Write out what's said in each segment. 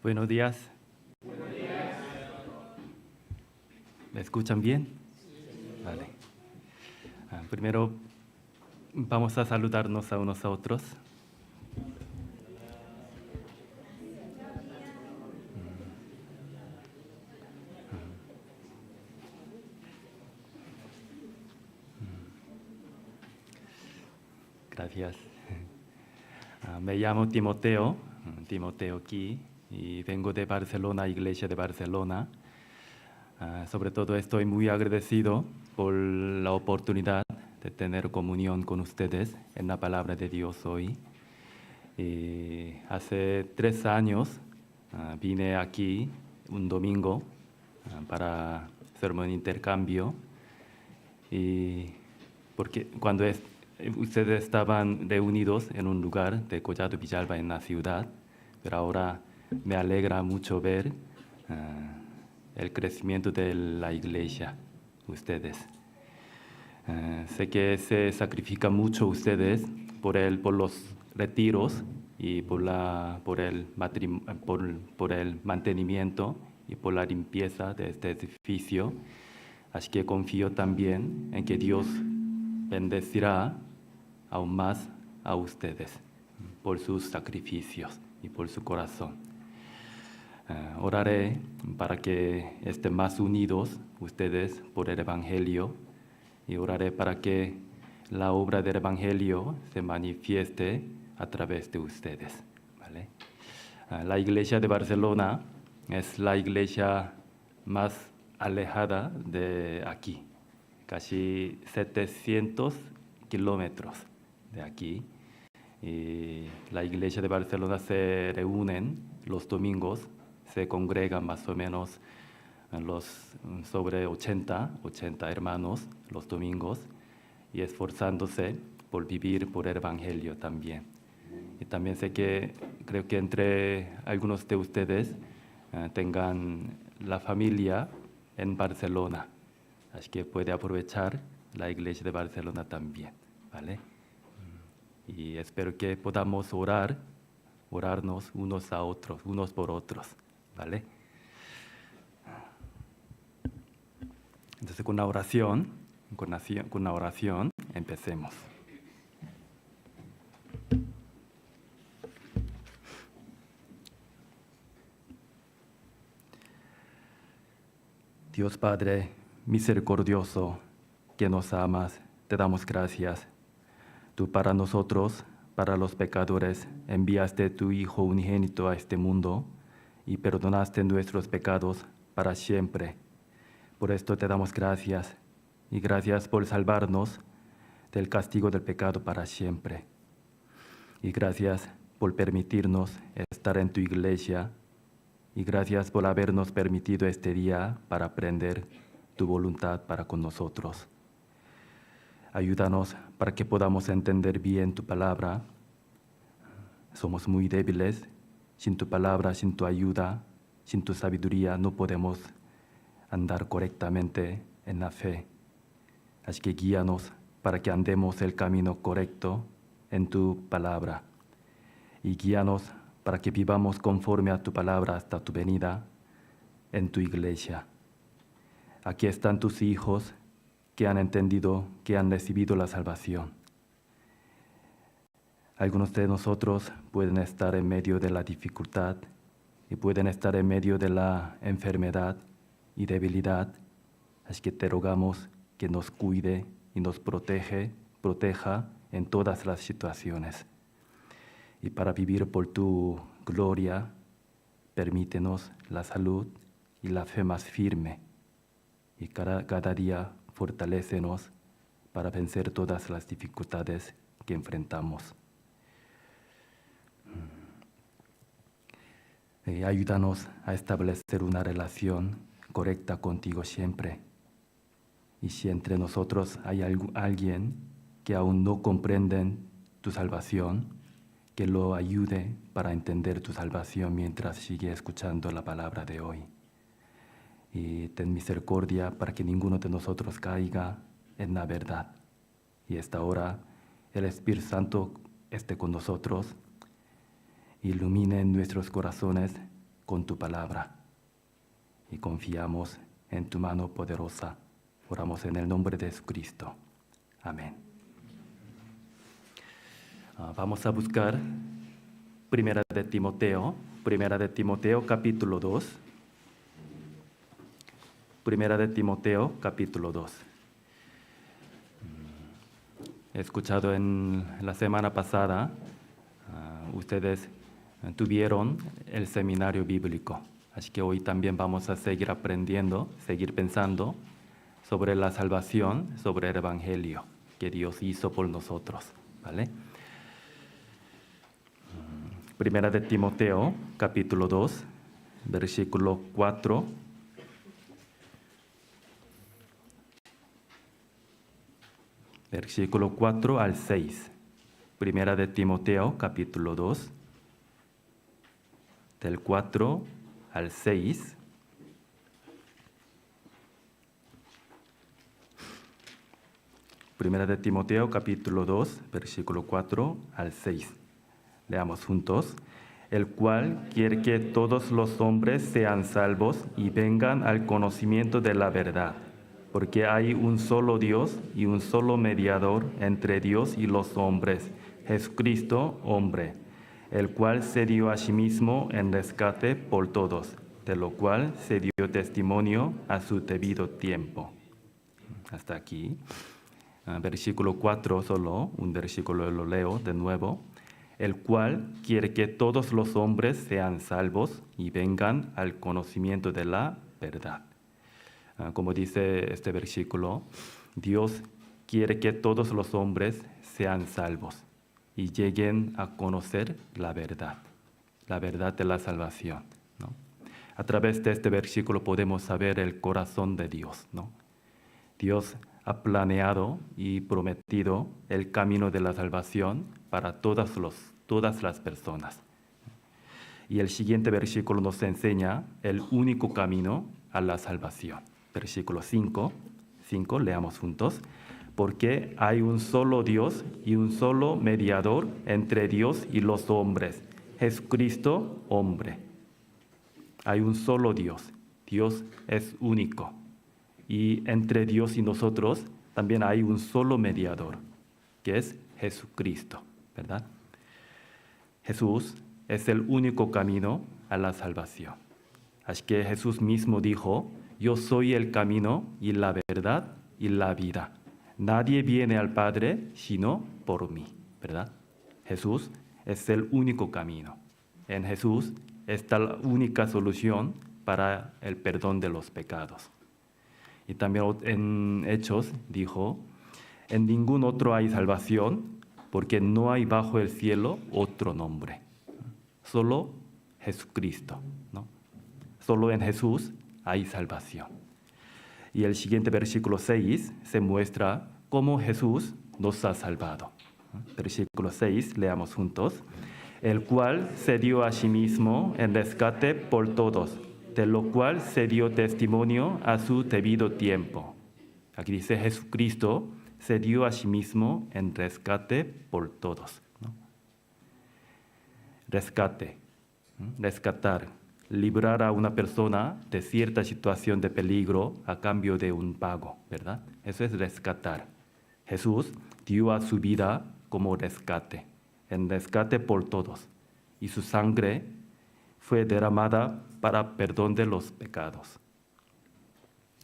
Buenos días. ¿Me escuchan bien? Vale. Primero vamos a saludarnos a unos a otros. Gracias. Me llamo Timoteo Ki, y vengo de Barcelona, Iglesia de Barcelona. Sobre todo estoy muy agradecido por la oportunidad de tener comunión con ustedes en la palabra de Dios hoy. Hace 3 años vine aquí un domingo para hacerme un intercambio, y porque cuando ustedes estaban reunidos en un lugar de Collado Villalba en la ciudad, pero ahora me alegra mucho ver el crecimiento de la iglesia, ustedes. Sé que se sacrifica mucho ustedes por los retiros y por el mantenimiento y por la limpieza de este edificio. Así que confío también en que Dios bendecirá aún más a ustedes por sus sacrificios y por su corazón. Oraré para que estén más unidos ustedes por el Evangelio, y oraré para que la obra del Evangelio se manifieste a través de ustedes, ¿vale? La iglesia de Barcelona es la iglesia más alejada de aquí, casi 700 kilómetros de aquí. Y la iglesia de Barcelona se reúnen los domingos, se congregan más o menos sobre 80 hermanos los domingos, y esforzándose por vivir por el Evangelio también. Y también creo que entre algunos de ustedes tengan la familia en Barcelona, así que puede aprovechar la iglesia de Barcelona también, ¿vale? Y espero que podamos orarnos unos a otros, unos por otros, ¿vale? Entonces con la oración empecemos. Dios Padre misericordioso, que nos amas, te damos gracias. Tú para nosotros, para los pecadores, enviaste tu Hijo unigénito a este mundo y perdonaste nuestros pecados para siempre. Por esto te damos gracias, y gracias por salvarnos del castigo del pecado para siempre. Y gracias por permitirnos estar en tu iglesia, y gracias por habernos permitido este día para aprender tu voluntad para con nosotros. Ayúdanos para que podamos entender bien tu palabra. Somos muy débiles. Sin tu palabra, sin tu ayuda, sin tu sabiduría, no podemos andar correctamente en la fe. Así que guíanos para que andemos el camino correcto en tu palabra. Y guíanos para que vivamos conforme a tu palabra hasta tu venida en tu iglesia. Aquí están tus hijos que han entendido, que han recibido la salvación. Algunos de nosotros pueden estar en medio de la dificultad y pueden estar en medio de la enfermedad y debilidad. Así que te rogamos que nos cuide y nos proteja en todas las situaciones. Y para vivir por tu gloria, permítenos la salud y la fe más firme. Y cada día fortalécenos para vencer todas las dificultades que enfrentamos. Ayúdanos a establecer una relación correcta contigo siempre. Y si entre nosotros hay alguien que aún no comprende tu salvación, que lo ayude para entender tu salvación mientras sigue escuchando la palabra de hoy. Y ten misericordia para que ninguno de nosotros caiga en la verdad. Y esta hora el Espíritu Santo esté con nosotros, ilumine nuestros corazones con tu palabra y confiamos en tu mano poderosa. Oramos en el nombre de Jesucristo. Amén. Vamos a buscar Primera de Timoteo capítulo 2. Primera de Timoteo capítulo 2. He escuchado en la semana pasada, ustedes tuvieron el seminario bíblico. Así que hoy también vamos a seguir aprendiendo, seguir pensando sobre la salvación, sobre el Evangelio que Dios hizo por nosotros, ¿vale? Primera de Timoteo, capítulo 2, versículo 4. Versículo 4 al 6. Primera de Timoteo, capítulo 2, del 4 al 6. Primera de Timoteo, capítulo 2, versículo 4 al 6. Leamos juntos. El cual quiere que todos los hombres sean salvos y vengan al conocimiento de la verdad, porque hay un solo Dios y un solo mediador entre Dios y los hombres, Jesucristo, hombre, el cual se dio a sí mismo en rescate por todos, de lo cual se dio testimonio a su debido tiempo. Hasta aquí. Versículo 4 solo, un versículo lo leo de nuevo. El cual quiere que todos los hombres sean salvos y vengan al conocimiento de la verdad. Como dice este versículo, Dios quiere que todos los hombres sean salvos y lleguen a conocer la verdad de la salvación, ¿no? A través de este versículo podemos saber el corazón de Dios, ¿no? Dios ha planeado y prometido el camino de la salvación para todas las personas. Y el siguiente versículo nos enseña el único camino a la salvación. Versículo 5, leamos juntos. Porque hay un solo Dios y un solo mediador entre Dios y los hombres, Jesucristo, hombre. Hay un solo Dios. Dios es único. Y entre Dios y nosotros también hay un solo mediador, que es Jesucristo, ¿verdad? Jesús es el único camino a la salvación. Así que Jesús mismo dijo, yo soy el camino y la verdad y la vida. Nadie viene al Padre sino por mí, ¿verdad? Jesús es el único camino. En Jesús está la única solución para el perdón de los pecados. Y también en Hechos dijo, en ningún otro hay salvación, porque no hay bajo el cielo otro nombre. Solo Jesucristo, ¿no? Solo en Jesús hay salvación. Y el siguiente versículo 6 se muestra cómo Jesús nos ha salvado. Versículo 6, leamos juntos. El cual se dio a sí mismo en rescate por todos, de lo cual se dio testimonio a su debido tiempo. Aquí dice Jesucristo se dio a sí mismo en rescate por todos, ¿no? Rescate, rescatar, librar a una persona de cierta situación de peligro a cambio de un pago, ¿verdad? Eso es rescatar. Jesús dio a su vida como rescate, en rescate por todos, y su sangre fue derramada para perdón de los pecados.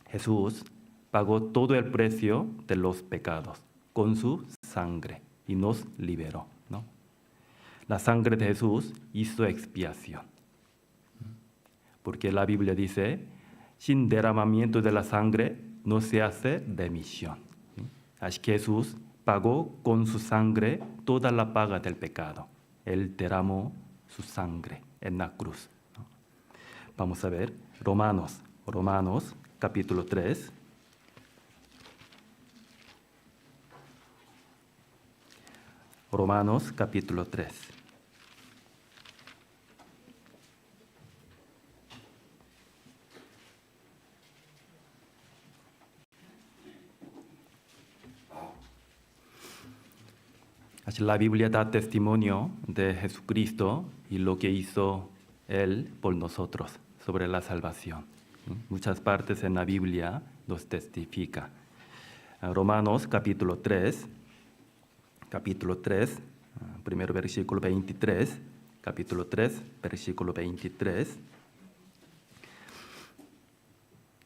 Jesús pagó todo el precio de los pecados con su sangre y nos liberó, ¿no? La sangre de Jesús hizo expiación. Porque la Biblia dice, sin derramamiento de la sangre no se hace remisión. ¿Sí? Así que Jesús pagó con su sangre toda la paga del pecado. Él derramó su sangre en la cruz, ¿no? Vamos a ver Romanos capítulo 3. Romanos capítulo 3. Así la Biblia da testimonio de Jesucristo y lo que hizo Él por nosotros, sobre la salvación. Muchas partes en la Biblia nos testifica. Romanos capítulo 3, primero versículo 23, capítulo 3, versículo 23.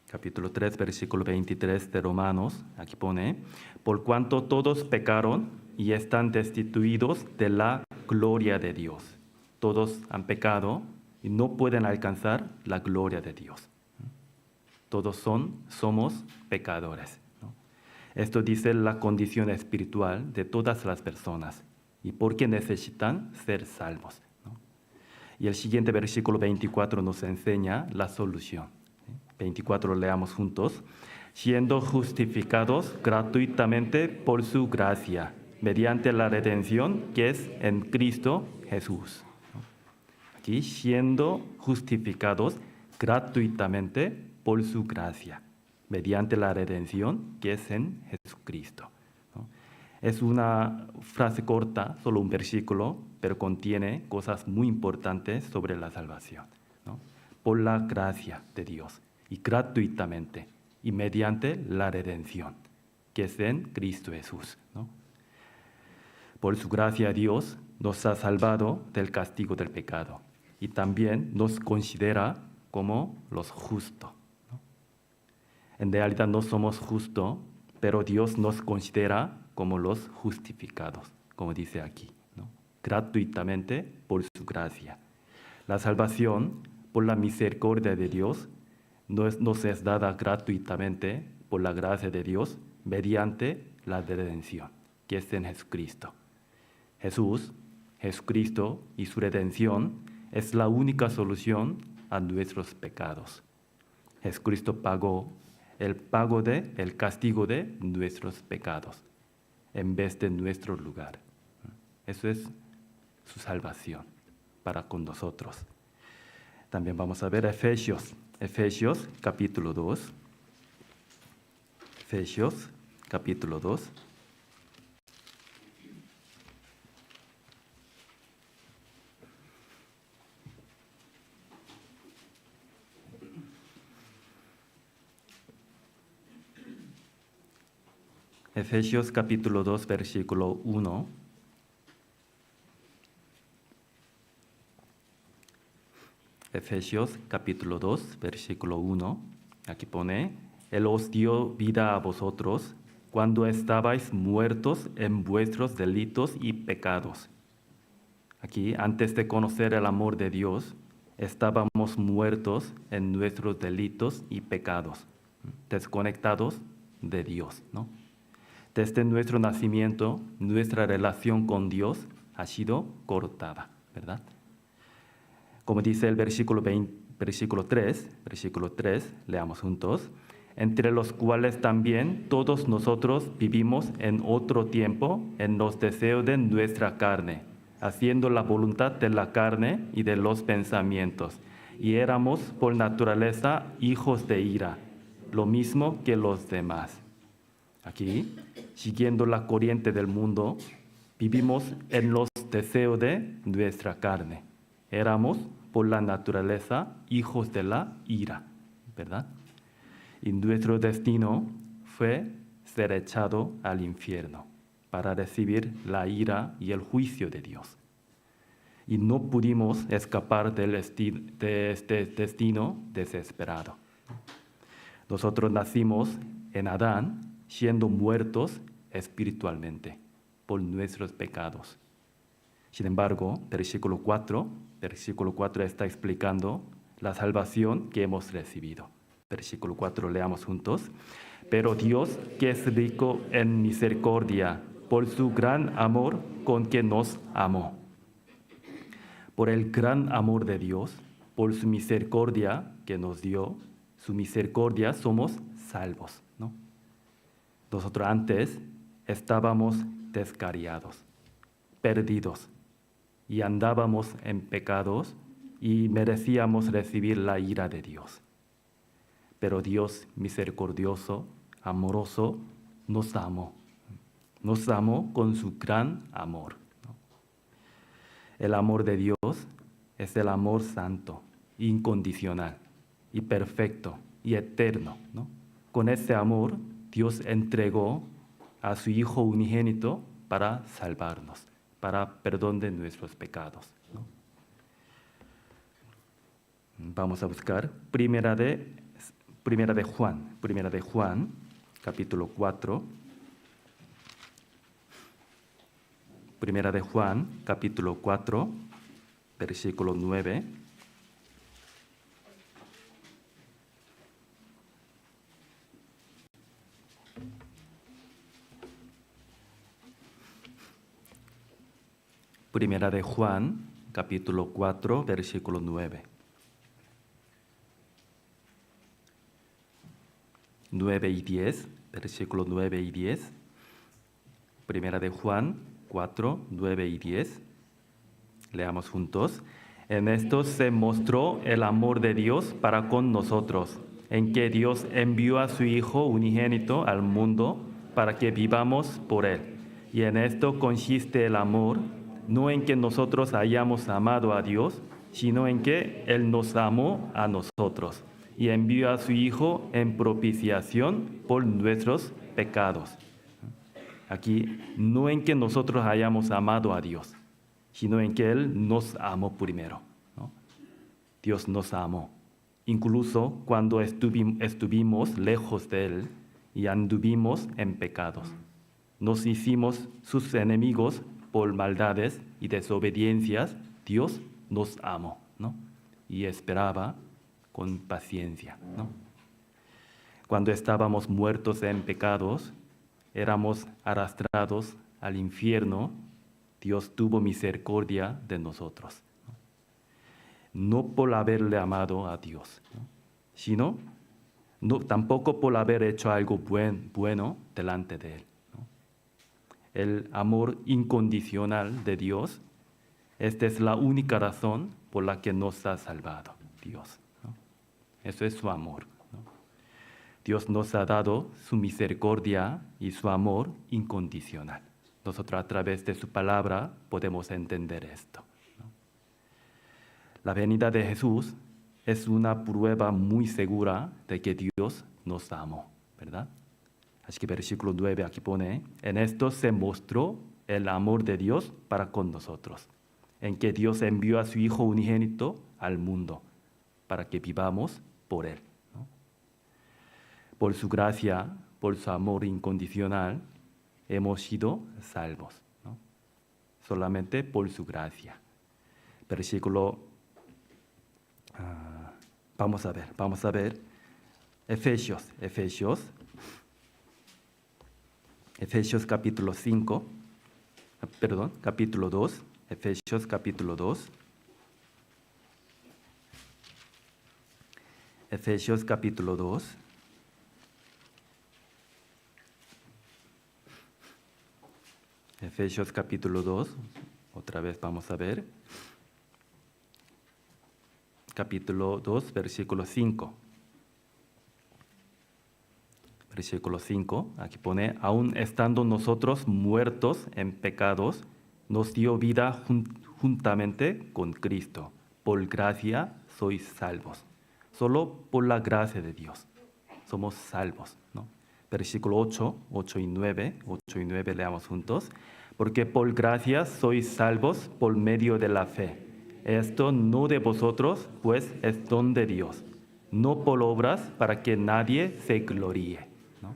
Capítulo 3, versículo 23 de Romanos, aquí pone, por cuanto todos pecaron y están destituidos de la gloria de Dios. Todos han pecado y no pueden alcanzar la gloria de Dios. Todos somos pecadores, ¿no? Esto dice la condición espiritual de todas las personas y por qué necesitan ser salvos, ¿no? Y el siguiente versículo 24 nos enseña la solución. 24 leamos juntos. Siendo justificados gratuitamente por su gracia, mediante la redención que es en Cristo Jesús. Aquí, siendo justificados gratuitamente por su gracia, mediante la redención que es en Jesucristo. Es una frase corta, solo un versículo, pero contiene cosas muy importantes sobre la salvación, ¿no? Por la gracia de Dios. Y gratuitamente, y mediante la redención, que es en Cristo Jesús, ¿no? Por su gracia Dios nos ha salvado del castigo del pecado y también nos considera como los justos, ¿no? En realidad no somos justos, pero Dios nos considera como los justificados, como dice aquí, ¿no? Gratuitamente por su gracia. La salvación, por la misericordia de Dios, nos es dada gratuitamente por la gracia de Dios mediante la redención, que es en Jesucristo. Jesucristo y su redención es la única solución a nuestros pecados. Jesucristo pagó el castigo de nuestros pecados en vez de nuestro lugar. Eso es su salvación para con nosotros. También vamos a ver Efesios capítulo 2. Efesios capítulo 2. Efesios capítulo 2, versículo 1. Efesios capítulo 2, versículo 1. Aquí pone, Él os dio vida a vosotros cuando estabais muertos en vuestros delitos y pecados. Aquí, antes de conocer el amor de Dios, estábamos muertos en nuestros delitos y pecados, desconectados de Dios, ¿no? Desde nuestro nacimiento, nuestra relación con Dios ha sido cortada, ¿verdad? Como dice el versículo 3, leamos juntos, entre los cuales también todos nosotros vivimos en otro tiempo en los deseos de nuestra carne, haciendo la voluntad de la carne y de los pensamientos, y éramos por naturaleza hijos de ira, lo mismo que los demás. Aquí, siguiendo la corriente del mundo, vivimos en los deseos de nuestra carne. Éramos por la naturaleza hijos de la ira, ¿verdad? Y nuestro destino fue ser echado al infierno para recibir la ira y el juicio de Dios. Y no pudimos escapar de este destino desesperado. Nosotros nacimos en Adán siendo muertos espiritualmente por nuestros pecados. Sin embargo, versículo 4 está explicando la salvación que hemos recibido. Versículo 4, leamos juntos. Pero Dios, que es rico en misericordia, por su gran amor con que nos amó. Por el gran amor de Dios, por su misericordia que nos dio, su misericordia somos salvos, ¿no? Nosotros antes estábamos descarriados, perdidos, y andábamos en pecados y merecíamos recibir la ira de Dios. Pero Dios misericordioso, amoroso, nos amó con su gran amor, ¿no? El amor de Dios es el amor santo, incondicional y perfecto y eterno, ¿no? Con ese amor, Dios entregó a su Hijo unigénito para salvarnos, para perdón de nuestros pecados, ¿no? Vamos a buscar Primera de Juan, capítulo 4. Primera de Juan, capítulo 4, versículo 9. Primera de Juan, capítulo 4, versículo 9. 9 y 10, versículo 9 y 10. Primera de Juan 4, 9 y 10. Leamos juntos. En esto se mostró el amor de Dios para con nosotros, en que Dios envió a su Hijo unigénito al mundo para que vivamos por Él. Y en esto consiste el amor, no en que nosotros hayamos amado a Dios, sino en que Él nos amó a nosotros y envió a su Hijo en propiciación por nuestros pecados. Aquí, no en que nosotros hayamos amado a Dios, sino en que Él nos amó primero, ¿no? Dios nos amó, incluso cuando estuvimos lejos de Él y anduvimos en pecados. Nos hicimos sus enemigos por maldades y desobediencias. Dios nos amó, ¿no? Y esperaba con paciencia, ¿no? Cuando estábamos muertos en pecados, éramos arrastrados al infierno, Dios tuvo misericordia de nosotros. No por haberle amado a Dios, ¿no? Sino tampoco por haber hecho algo bueno delante de Él, ¿no? El amor incondicional de Dios, esta es la única razón por la que nos ha salvado Dios, ¿no? Eso es su amor, ¿no? Dios nos ha dado su misericordia y su amor incondicional. Nosotros a través de su palabra podemos entender esto, ¿no? La venida de Jesús es una prueba muy segura de que Dios nos amó, ¿verdad? Así que versículo 9 aquí pone, en esto se mostró el amor de Dios para con nosotros, en que Dios envió a su Hijo unigénito al mundo para que vivamos por Él, ¿no? Por su gracia, por su amor incondicional, hemos sido salvos, ¿no? Solamente por su gracia. Versículo, vamos a ver, Efesios capítulo 2, Efesios capítulo 2. Efesios capítulo 2. Efesios capítulo 2, otra vez vamos a ver. Capítulo 2, versículo 5. Versículo 5, aquí pone, aun estando nosotros muertos en pecados, nos dio vida juntamente con Cristo. Por gracia sois salvos. Solo por la gracia de Dios somos salvos, ¿no? Versículo 8 y 9 leamos juntos. Porque por gracia sois salvos por medio de la fe. Esto no de vosotros, pues es don de Dios, no por obras para que nadie se gloríe, ¿no?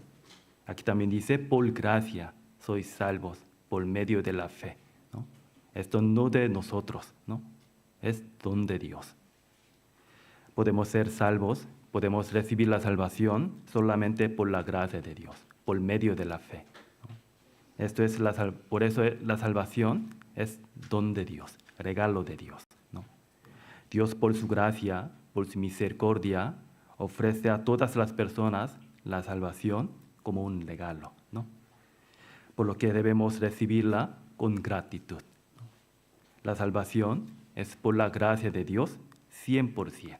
Aquí también dice, por gracia sois salvos por medio de la fe, ¿no? Esto no de nosotros, ¿no? Es don de Dios. Podemos ser salvos, podemos recibir la salvación solamente por la gracia de Dios, por medio de la fe, ¿no? Esto es por eso la salvación es don de Dios, regalo de Dios, ¿no? Dios por su gracia, por su misericordia, ofrece a todas las personas la salvación como un regalo, ¿no? Por lo que debemos recibirla con gratitud, ¿no? La salvación es por la gracia de Dios 100%.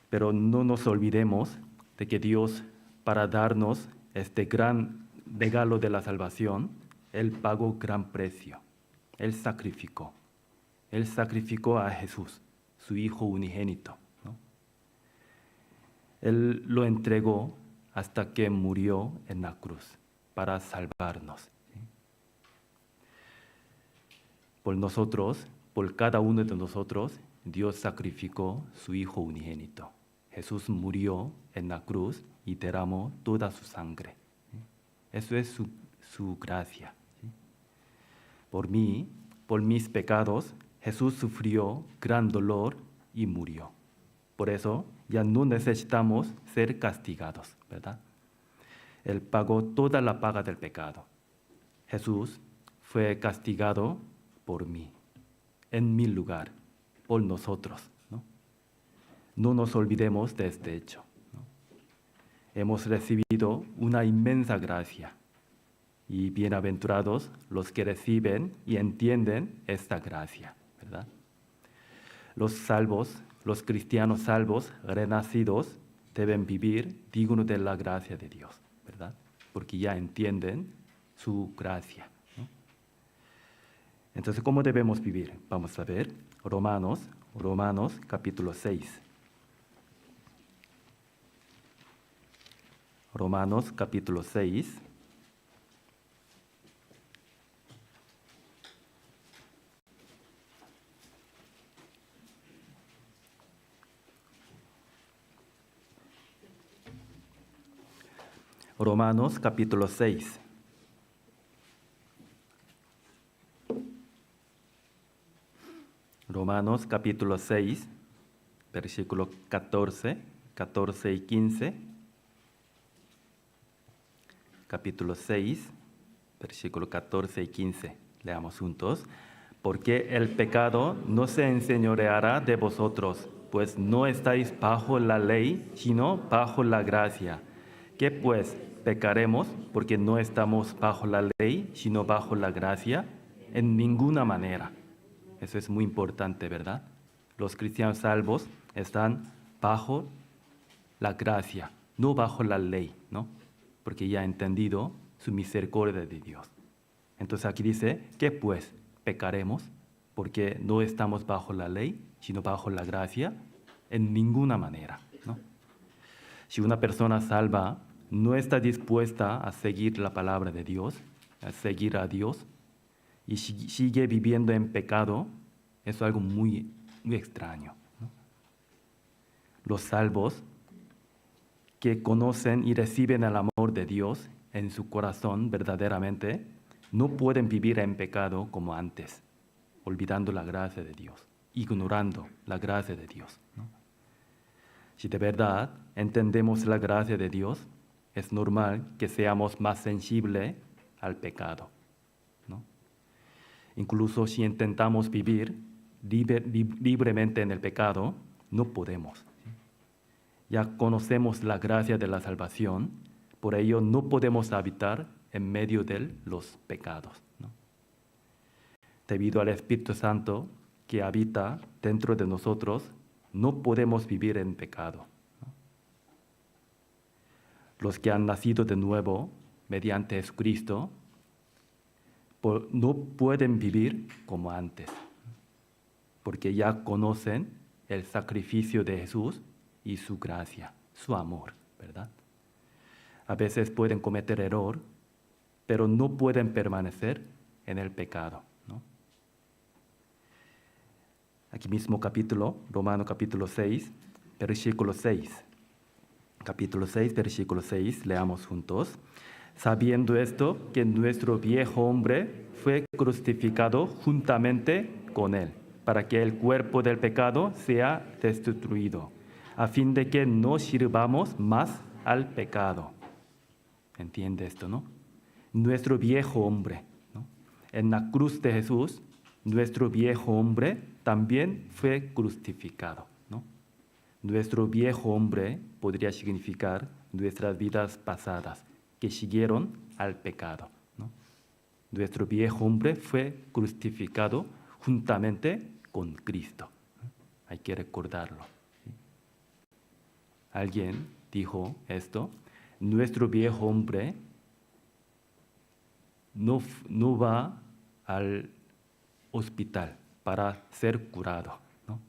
Pero no nos olvidemos de que Dios, para darnos este gran regalo de la salvación, Él pagó gran precio, Él sacrificó. Él sacrificó a Jesús, su Hijo unigénito, ¿no? Él lo entregó hasta que murió en la cruz para salvarnos, ¿sí? Por nosotros, por cada uno de nosotros, Dios sacrificó su Hijo unigénito. Jesús murió en la cruz y derramó toda su sangre, ¿sí? Eso es su gracia, ¿sí? Por mí, por mis pecados, Jesús sufrió gran dolor y murió. Por eso ya no necesitamos ser castigados, ¿verdad? Él pagó toda la paga del pecado. Jesús fue castigado por mí, en mi lugar, por nosotros, ¿no? No nos olvidemos de este hecho, ¿no? Hemos recibido una inmensa gracia y bienaventurados los que reciben y entienden esta gracia, ¿verdad? Los salvos, los cristianos salvos, renacidos, deben vivir dignos de la gracia de Dios, ¿verdad? Porque ya entienden su gracia, ¿no? Entonces, ¿cómo debemos vivir? Vamos a ver Romanos capítulo 6. Romanos capítulo 6. Romanos capítulo 6. Romanos capítulo 6, versículo 14 y 15. Capítulo 6, versículo 14 y 15. Leamos juntos. Porque el pecado no se enseñoreará de vosotros, pues no estáis bajo la ley, sino bajo la gracia. ¿Qué pues? ¿Pecaremos porque no estamos bajo la ley, sino bajo la gracia? En ninguna manera. Eso es muy importante, ¿verdad? Los cristianos salvos están bajo la gracia, no bajo la ley, ¿no? Porque ya han entendido su misericordia de Dios. Entonces aquí dice, ¿qué pues? ¿Pecaremos porque no estamos bajo la ley, sino bajo la gracia? En ninguna manera, ¿no? Si una persona salva no está dispuesta a seguir la palabra de Dios, a seguir a Dios, y sigue viviendo en pecado, eso es algo muy, muy extraño, ¿no? Los salvos que conocen y reciben el amor de Dios en su corazón verdaderamente, no pueden vivir en pecado como antes, olvidando la gracia de Dios, ignorando la gracia de Dios, ¿no? Si de verdad entendemos la gracia de Dios, es normal que seamos más sensibles al pecado, ¿no? Incluso si intentamos vivir libremente en el pecado, no podemos, ¿sí? Ya conocemos la gracia de la salvación, por ello no podemos habitar en medio de los pecados, ¿no? Debido al Espíritu Santo que habita dentro de nosotros, no podemos vivir en pecado, ¿no? Los que han nacido de nuevo mediante Jesucristo no pueden vivir como antes, porque ya conocen el sacrificio de Jesús y su gracia, su amor, ¿verdad? A veces pueden cometer error, pero no pueden permanecer en el pecado, ¿no? Aquí mismo capítulo, Romanos capítulo 6, versículo 6. Capítulo 6, versículo 6, leamos juntos. Sabiendo esto, que nuestro viejo hombre fue crucificado juntamente con él, para que el cuerpo del pecado sea destruido, a fin de que no sirvamos más al pecado. ¿Entiende esto, no? Nuestro viejo hombre, ¿no? En la cruz de Jesús, nuestro viejo hombre también fue crucificado, ¿no? Nuestro viejo hombre podría significar nuestras vidas pasadas, que siguieron al pecado, ¿no? Nuestro viejo hombre fue crucificado juntamente con Cristo, ¿no? Hay que recordarlo, ¿sí? Alguien dijo esto: nuestro viejo hombre no va al hospital, para ser curado, ¿no?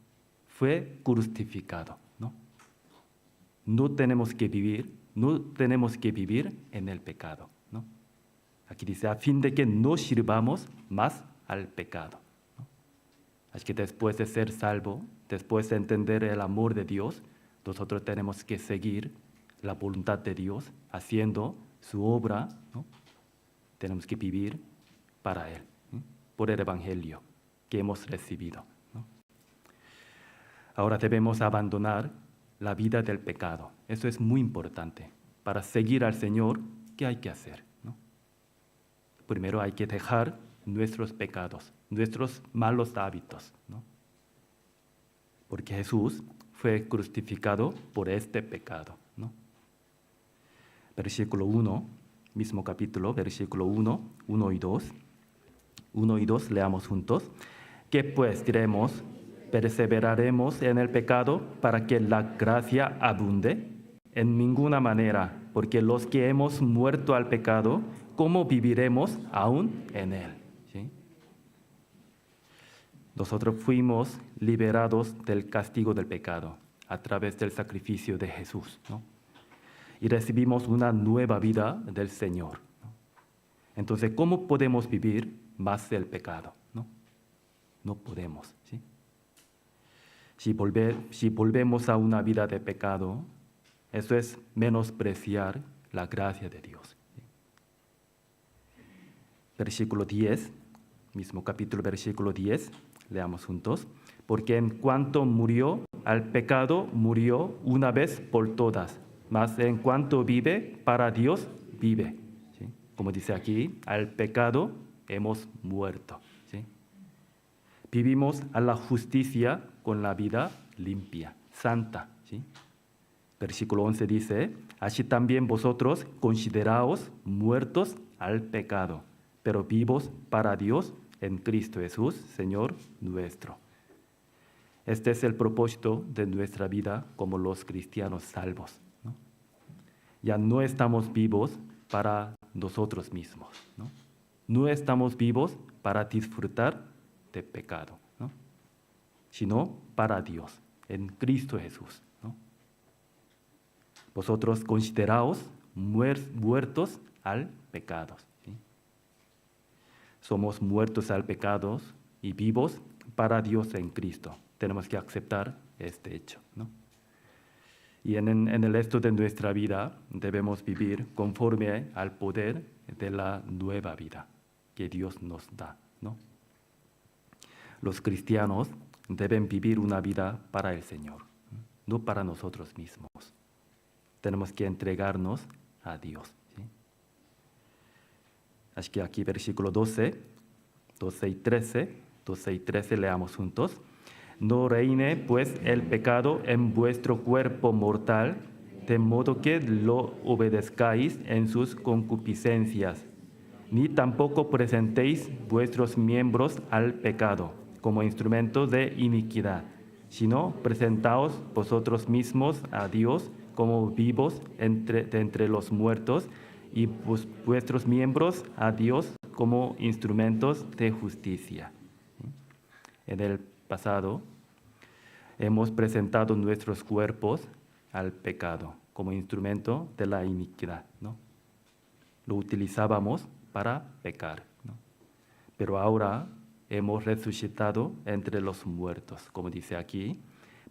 Fue crucificado, ¿no? No tenemos que vivir en el pecado, ¿no? Aquí dice, a fin de que no sirvamos más al pecado, ¿no? Así que después de ser salvo, después de entender el amor de Dios, nosotros tenemos que seguir la voluntad de Dios, haciendo su obra, ¿no? Tenemos que vivir para Él, ¿no? Por el Evangelio que hemos recibido, ¿no? Ahora debemos abandonar la vida del pecado. Eso es muy importante. Para seguir al Señor, ¿qué hay que hacer, ¿no? Primero hay que dejar nuestros pecados, nuestros malos hábitos, ¿no? Porque Jesús fue crucificado por este pecado, ¿no? Versículo 1, mismo capítulo, versículo 1, 1 y 2. 1 y 2, leamos juntos. ¿Qué pues diremos? ¿Perseveraremos en el pecado para que la gracia abunde? En ninguna manera, porque los que hemos muerto al pecado, ¿cómo viviremos aún en él? ¿Sí? Nosotros fuimos liberados del castigo del pecado a través del sacrificio de Jesús, ¿no? Y recibimos una nueva vida del Señor, ¿no? Entonces, ¿cómo podemos vivir más del pecado, ¿no? No podemos, ¿sí? Si volvemos a una vida de pecado, eso es menospreciar la gracia de Dios, ¿sí? Versículo 10, mismo capítulo, versículo 10, leamos juntos. Porque en cuanto murió al pecado, murió una vez por todas, mas en cuanto vive, para Dios vive, ¿sí? Como dice aquí, al pecado hemos muerto, ¿sí? Vivimos a la justicia con la vida limpia, santa, ¿sí? Versículo 11 dice, así también vosotros consideraos muertos al pecado, pero vivos para Dios en Cristo Jesús, Señor nuestro. Este es el propósito de nuestra vida como los cristianos salvos, ¿no? Ya no estamos vivos para nosotros mismos, ¿no? No estamos vivos para disfrutar de pecado, ¿no? Sino para Dios, en Cristo Jesús, ¿no? Vosotros consideraos muertos al pecado, ¿sí? Somos muertos al pecado y vivos para Dios en Cristo. Tenemos que aceptar este hecho, ¿no? Y en el resto de nuestra vida debemos vivir conforme al poder de la nueva vida que Dios nos da, ¿no? Los cristianos deben vivir una vida para el Señor, no para nosotros mismos. Tenemos que entregarnos a Dios, ¿sí? Así que aquí versículo 12 y 13 leamos juntos. No reine pues el pecado en vuestro cuerpo mortal, de modo que lo obedezcáis en sus concupiscencias, ni tampoco presentéis vuestros miembros al pecado como instrumentos de iniquidad, sino presentaos vosotros mismos a Dios como vivos de entre los muertos, y vuestros miembros a Dios como instrumentos de justicia. En el pasado hemos presentado nuestros cuerpos al pecado como instrumento de la iniquidad, ¿no? Lo utilizábamos para pecar, ¿no? Pero ahora hemos resucitado entre los muertos, como dice aquí.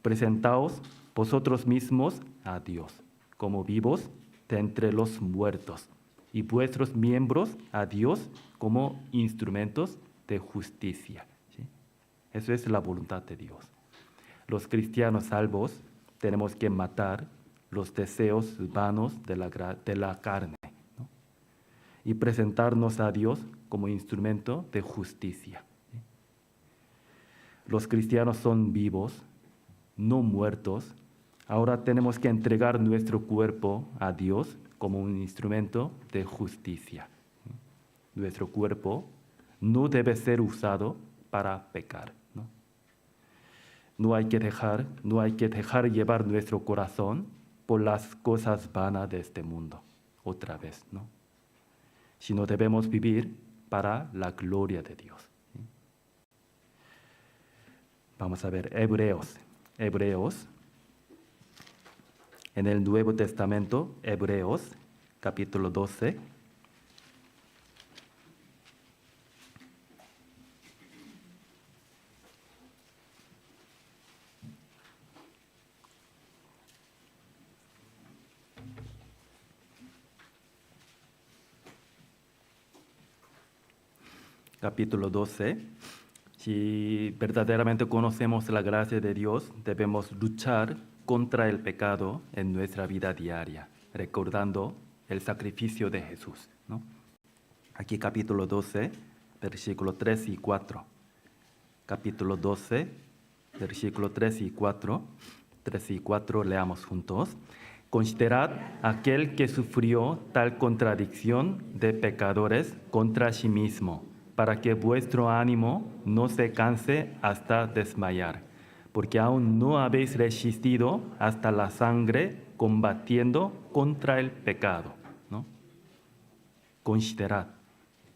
Presentaos vosotros mismos a Dios como vivos de entre los muertos, y vuestros miembros a Dios como instrumentos de justicia, ¿sí? Eso es la voluntad de Dios. Los cristianos salvos tenemos que matar los deseos vanos de la carne, ¿no? Y presentarnos a Dios como instrumento de justicia, ¿sí? Los cristianos son vivos, no muertos. Ahora tenemos que entregar nuestro cuerpo a Dios como un instrumento de justicia. Nuestro cuerpo no debe ser usado para pecar, ¿no? No hay que dejar llevar nuestro corazón por las cosas vanas de este mundo, otra vez, ¿no? Sino debemos vivir para la gloria de Dios, ¿sí? Vamos a ver Hebreos. Hebreos. En el Nuevo Testamento, Hebreos, capítulo 12. Capítulo 12. Si verdaderamente conocemos la gracia de Dios, debemos luchar contra el pecado en nuestra vida diaria, recordando el sacrificio de Jesús, ¿no? Aquí capítulo 12, versículo 3 y 4. Capítulo 12, versículo 3 y 4. 3 y 4 leamos juntos. Considerad aquel que sufrió tal contradicción de pecadores contra sí mismo, para que vuestro ánimo no se canse hasta desmayar, porque aún no habéis resistido hasta la sangre combatiendo contra el pecado, ¿no? Considerad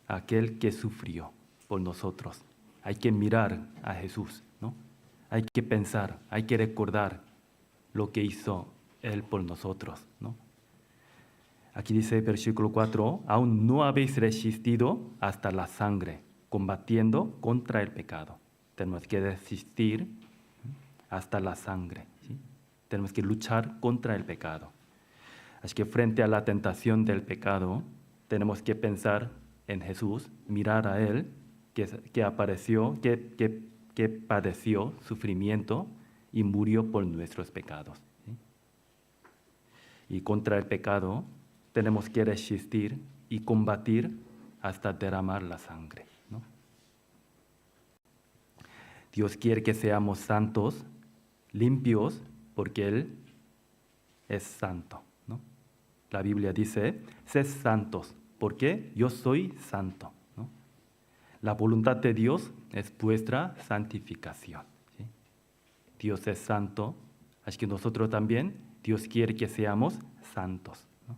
aquel que sufrió por nosotros. Hay que mirar a Jesús, ¿no? Hay que pensar, hay que recordar lo que hizo Él por nosotros, ¿no? Aquí dice versículo 4, aún no habéis resistido hasta la sangre, combatiendo contra el pecado. Tenemos que resistir hasta la sangre, ¿sí? Tenemos que luchar contra el pecado. Así que frente a la tentación del pecado, tenemos que pensar en Jesús, mirar a Él, que apareció, que padeció sufrimiento y murió por nuestros pecados, ¿sí? Y contra el pecado tenemos que resistir y combatir hasta derramar la sangre, ¿no? Dios quiere que seamos santos, limpios, porque Él es santo, ¿no? La Biblia dice, sed santos, porque yo soy santo, ¿no? La voluntad de Dios es vuestra santificación, ¿sí? Dios es santo, así que nosotros también, Dios quiere que seamos santos, ¿no?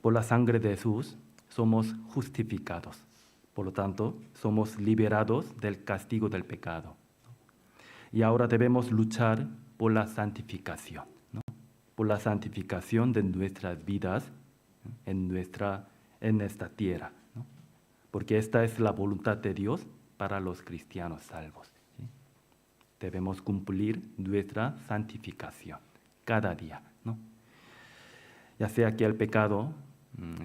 Por la sangre de Jesús somos justificados, por lo tanto, somos liberados del castigo del pecado, ¿no? Y ahora debemos luchar por la santificación, ¿no? Por la santificación de nuestras vidas en esta tierra, ¿no? Porque esta es la voluntad de Dios para los cristianos salvos, ¿sí? Debemos cumplir nuestra santificación cada día, ¿no? Ya sea que el pecado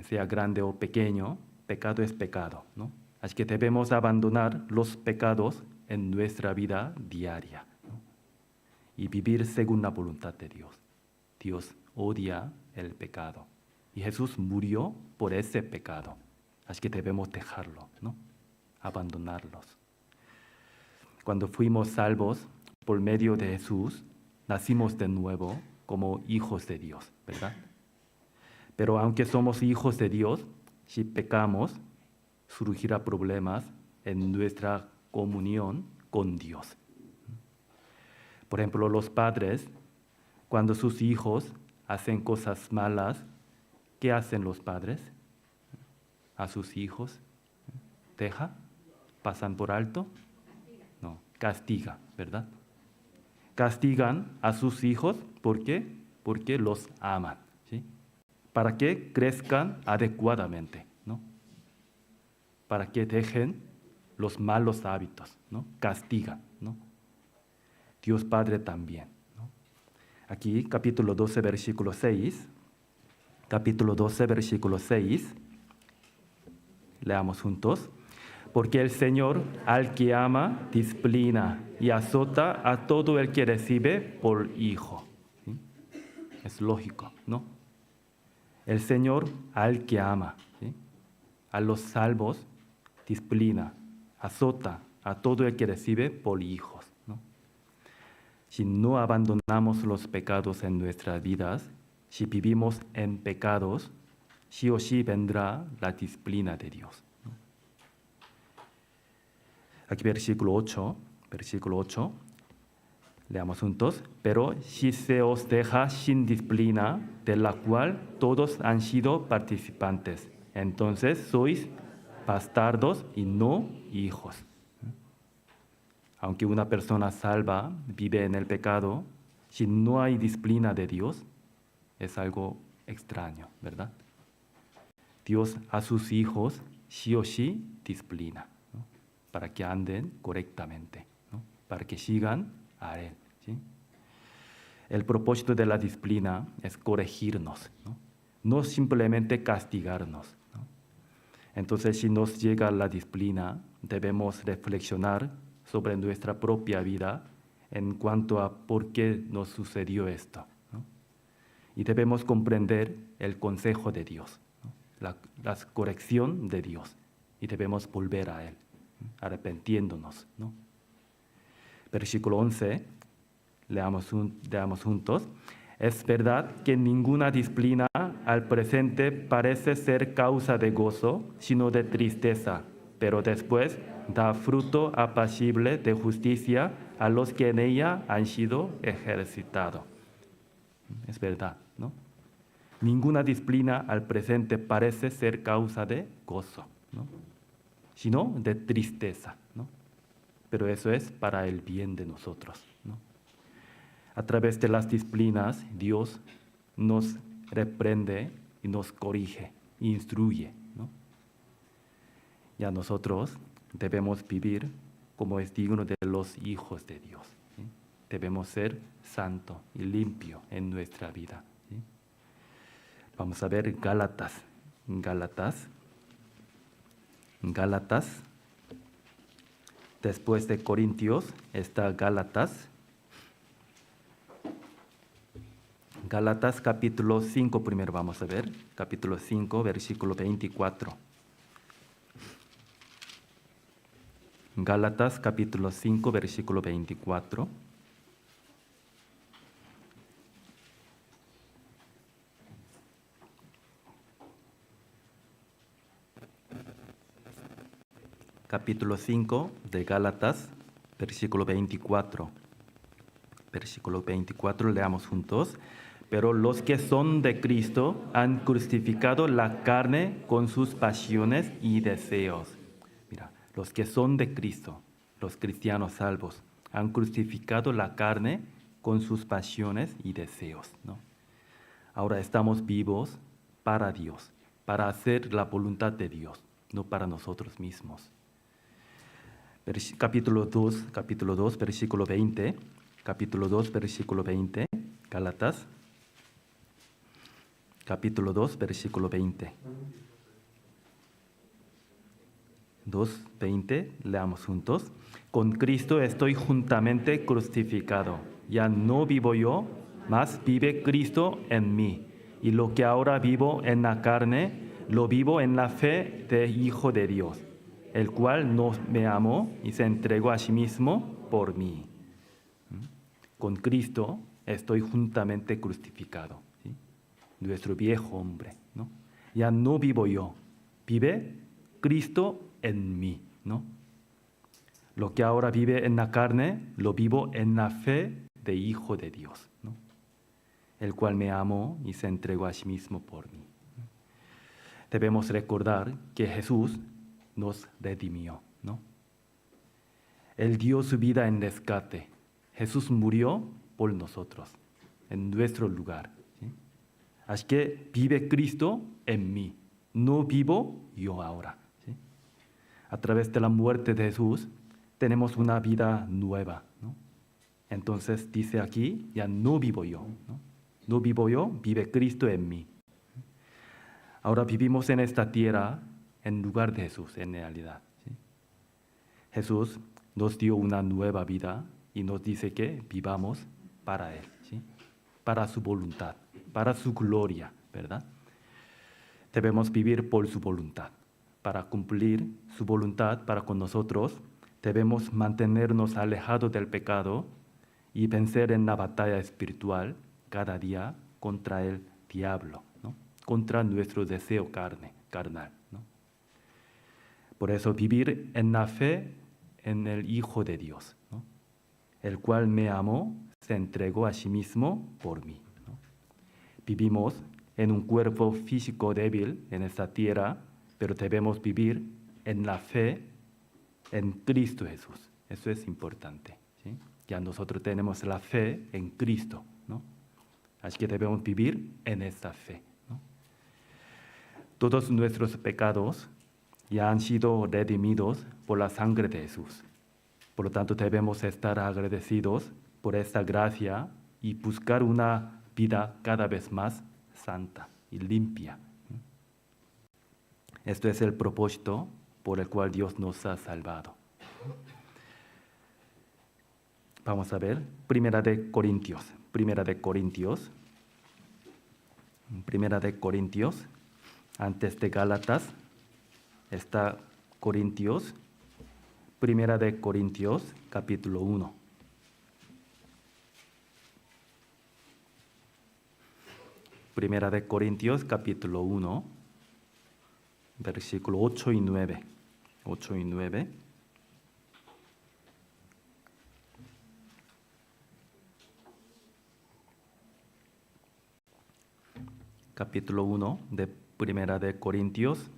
sea grande o pequeño, pecado es pecado, ¿no? Así que debemos abandonar los pecados en nuestra vida diaria, ¿no? Y vivir según la voluntad de Dios. Dios odia el pecado y Jesús murió por ese pecado. Así que debemos dejarlo, ¿no? Abandonarlos. Cuando fuimos salvos por medio de Jesús, nacimos de nuevo como hijos de Dios, ¿verdad? Pero aunque somos hijos de Dios, si pecamos, surgirá problemas en nuestra comunión con Dios. Por ejemplo, los padres, cuando sus hijos hacen cosas malas, ¿qué hacen los padres a sus hijos? ¿Deja? ¿Pasan por alto? No, castiga, ¿verdad? Castigan a sus hijos, ¿por qué? Porque los aman, ¿sí? Para que crezcan adecuadamente, ¿no? Para que dejen los malos hábitos, ¿no? Castigan, ¿no? Dios Padre también, ¿no? Aquí, capítulo 12, versículo 6. Capítulo 12, versículo 6. Leamos juntos. Porque el Señor al que ama disciplina y azota a todo el que recibe por hijo. ¿Sí? Es lógico, ¿no? El Señor al que ama, ¿sí? A los salvos disciplina, azota a todo el que recibe por hijos, ¿no? Si no abandonamos los pecados en nuestras vidas, si vivimos en pecados, sí o sí vendrá la disciplina de Dios, ¿no? Aquí versículo 8, leamos juntos. Pero si se os deja sin disciplina, de la cual todos han sido participantes, entonces sois bastardos y no hijos. Aunque una persona salva vive en el pecado, si no hay disciplina de Dios, es algo extraño, ¿verdad? Dios a sus hijos sí o sí disciplina, ¿no? Para que anden correctamente, ¿no? Para que sigan a Él, ¿sí? El propósito de la disciplina es corregirnos, ¿no? No simplemente castigarnos, ¿no? Entonces, si nos llega la disciplina, debemos reflexionar sobre nuestra propia vida en cuanto a por qué nos sucedió esto, ¿no? Y debemos comprender el consejo de Dios, ¿no? La corrección de Dios, y debemos volver a Él, ¿no? Arrepentiéndonos, ¿no? Versículo 11, leamos juntos. Es verdad que ninguna disciplina al presente parece ser causa de gozo, sino de tristeza, pero después da fruto apacible de justicia a los que en ella han sido ejercitados. Es verdad, ¿no? Ninguna disciplina al presente parece ser causa de gozo, ¿no? Sino de tristeza, ¿no? Pero eso es para el bien de nosotros, ¿no? A través de las disciplinas, Dios nos reprende y nos corrige, instruye, ¿no? Y a nosotros debemos vivir como es digno de los hijos de Dios, ¿sí? Debemos ser santo y limpio en nuestra vida, ¿sí? Vamos a ver Gálatas. Después de Corintios está Gálatas. Gálatas capítulo 5 primero vamos a ver. Capítulo 5, versículo 24. Gálatas capítulo 5, versículo 24. Capítulo 5 de Gálatas, versículo 24. Versículo 24, leamos juntos. Pero los que son de Cristo han crucificado la carne con sus pasiones y deseos. Mira, los que son de Cristo, los cristianos salvos, han crucificado la carne con sus pasiones y deseos, ¿no? Ahora estamos vivos para Dios, para hacer la voluntad de Dios, no para nosotros mismos. Capítulo 2, versículo 20. Capítulo 2, versículo 20. Gálatas. Capítulo 2, versículo 20. 2:20, leamos juntos. Con Cristo estoy juntamente crucificado. Ya no vivo yo, mas vive Cristo en mí. Y lo que ahora vivo en la carne, lo vivo en la fe del Hijo de Dios, el cual no me amó y se entregó a sí mismo por mí. Con Cristo estoy juntamente crucificado, ¿sí? Nuestro viejo hombre, ¿no? Ya no vivo yo, vive Cristo en mí, ¿no? Lo que ahora vive en la carne, lo vivo en la fe de Hijo de Dios, ¿no? El cual me amó y se entregó a sí mismo por mí. Debemos recordar que Jesús nos redimió, ¿no? Él dio su vida en rescate. Jesús murió por nosotros, en nuestro lugar, ¿sí? Así que vive Cristo en mí, no vivo yo ahora, ¿sí? A través de la muerte de Jesús tenemos una vida nueva, ¿no? Entonces dice aquí, ya no vivo yo, ¿no? No vivo yo, vive Cristo en mí. Ahora vivimos en esta tierra en lugar de Jesús, en realidad, ¿sí? Jesús nos dio una nueva vida y nos dice que vivamos para Él, ¿sí? Para su voluntad, para su gloria, ¿verdad? Debemos vivir por su voluntad. Para cumplir su voluntad para con nosotros, debemos mantenernos alejados del pecado y vencer en la batalla espiritual cada día contra el diablo, ¿no? Contra nuestro deseo carnal, ¿no? Por eso vivir en la fe en el Hijo de Dios, ¿no? El cual me amó, se entregó a sí mismo por mí, ¿no? Vivimos en un cuerpo físico débil en esta tierra, pero debemos vivir en la fe en Cristo Jesús, Eso es importante, ¿sí? Ya nosotros tenemos la fe en Cristo, ¿no? Así que debemos vivir en esta fe, ¿no? Todos nuestros pecados ya han sido redimidos por la sangre de Jesús. Por lo tanto, debemos estar agradecidos por esta gracia y buscar una vida cada vez más santa y limpia. Esto es el propósito por el cual Dios nos ha salvado. Vamos a ver, Primera de Corintios, antes de Gálatas está Corintios, Primera de Corintios, capítulo 1. Primera de Corintios, capítulo 1, versículo 8 y 9. 8 y 9. Capítulo 1 de Primera de Corintios,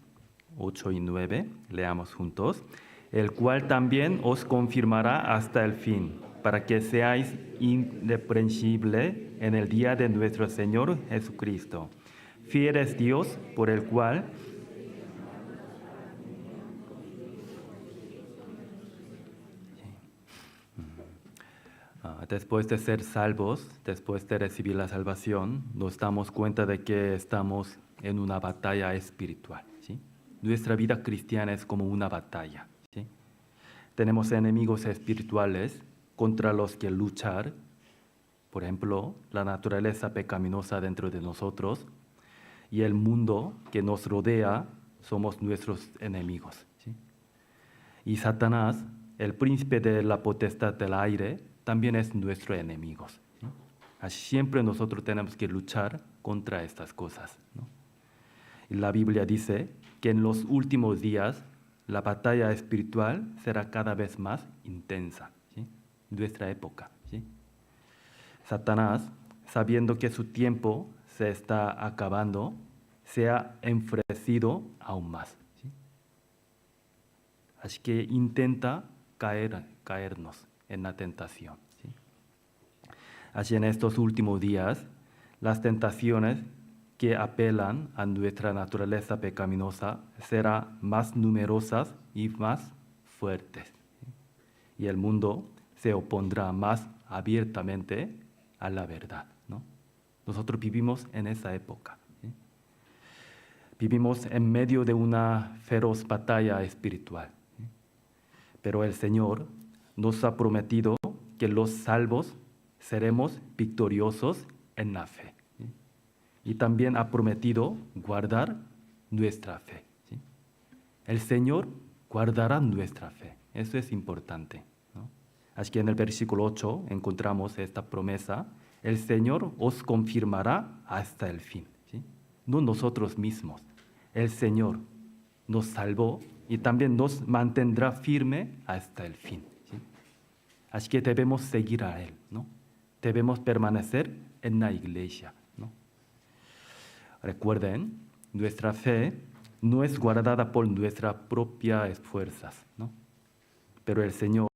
8 y 9. Leamos juntos. El cual también os confirmará hasta el fin, para que seáis irreprensibles en el día de nuestro Señor Jesucristo. Fiel es Dios, por el cual después de ser salvos, después de recibir la salvación, nos damos cuenta de que estamos en una batalla espiritual, ¿sí? Nuestra vida cristiana es como una batalla, ¿sí? Tenemos enemigos espirituales contra los que luchar. Por ejemplo, la naturaleza pecaminosa dentro de nosotros y el mundo que nos rodea somos nuestros enemigos, ¿sí? Y Satanás, el príncipe de la potestad del aire, también es nuestro enemigo, ¿sí? Así siempre nosotros tenemos que luchar contra estas cosas, ¿no? Y la Biblia dice que en los últimos días la batalla espiritual será cada vez más intensa, ¿sí? Nuestra época, ¿sí? Satanás, sabiendo que su tiempo se está acabando, se ha enfurecido aún más, ¿sí? Así que intenta caernos en la tentación, ¿sí? Así en estos últimos días, las tentaciones que apelan a nuestra naturaleza pecaminosa serán más numerosas y más fuertes, ¿sí? Y el mundo se opondrá más abiertamente a la verdad, ¿no? Nosotros vivimos en esa época, ¿sí? Vivimos en medio de una feroz batalla espiritual, ¿sí? Pero el Señor nos ha prometido que los salvos seremos victoriosos en la fe, ¿sí? Y también ha prometido guardar nuestra fe, ¿sí? El Señor guardará nuestra fe. Eso es importante, ¿no? Así que en el versículo 8 encontramos esta promesa: el Señor os confirmará hasta el fin, ¿sí? No nosotros mismos. El Señor nos salvó y también nos mantendrá firme hasta el fin, ¿sí? Así que debemos seguir a Él, ¿no? Debemos permanecer en la iglesia, ¿no? Recuerden, nuestra fe no es guardada por nuestras propias fuerzas, ¿no? Pero el Señor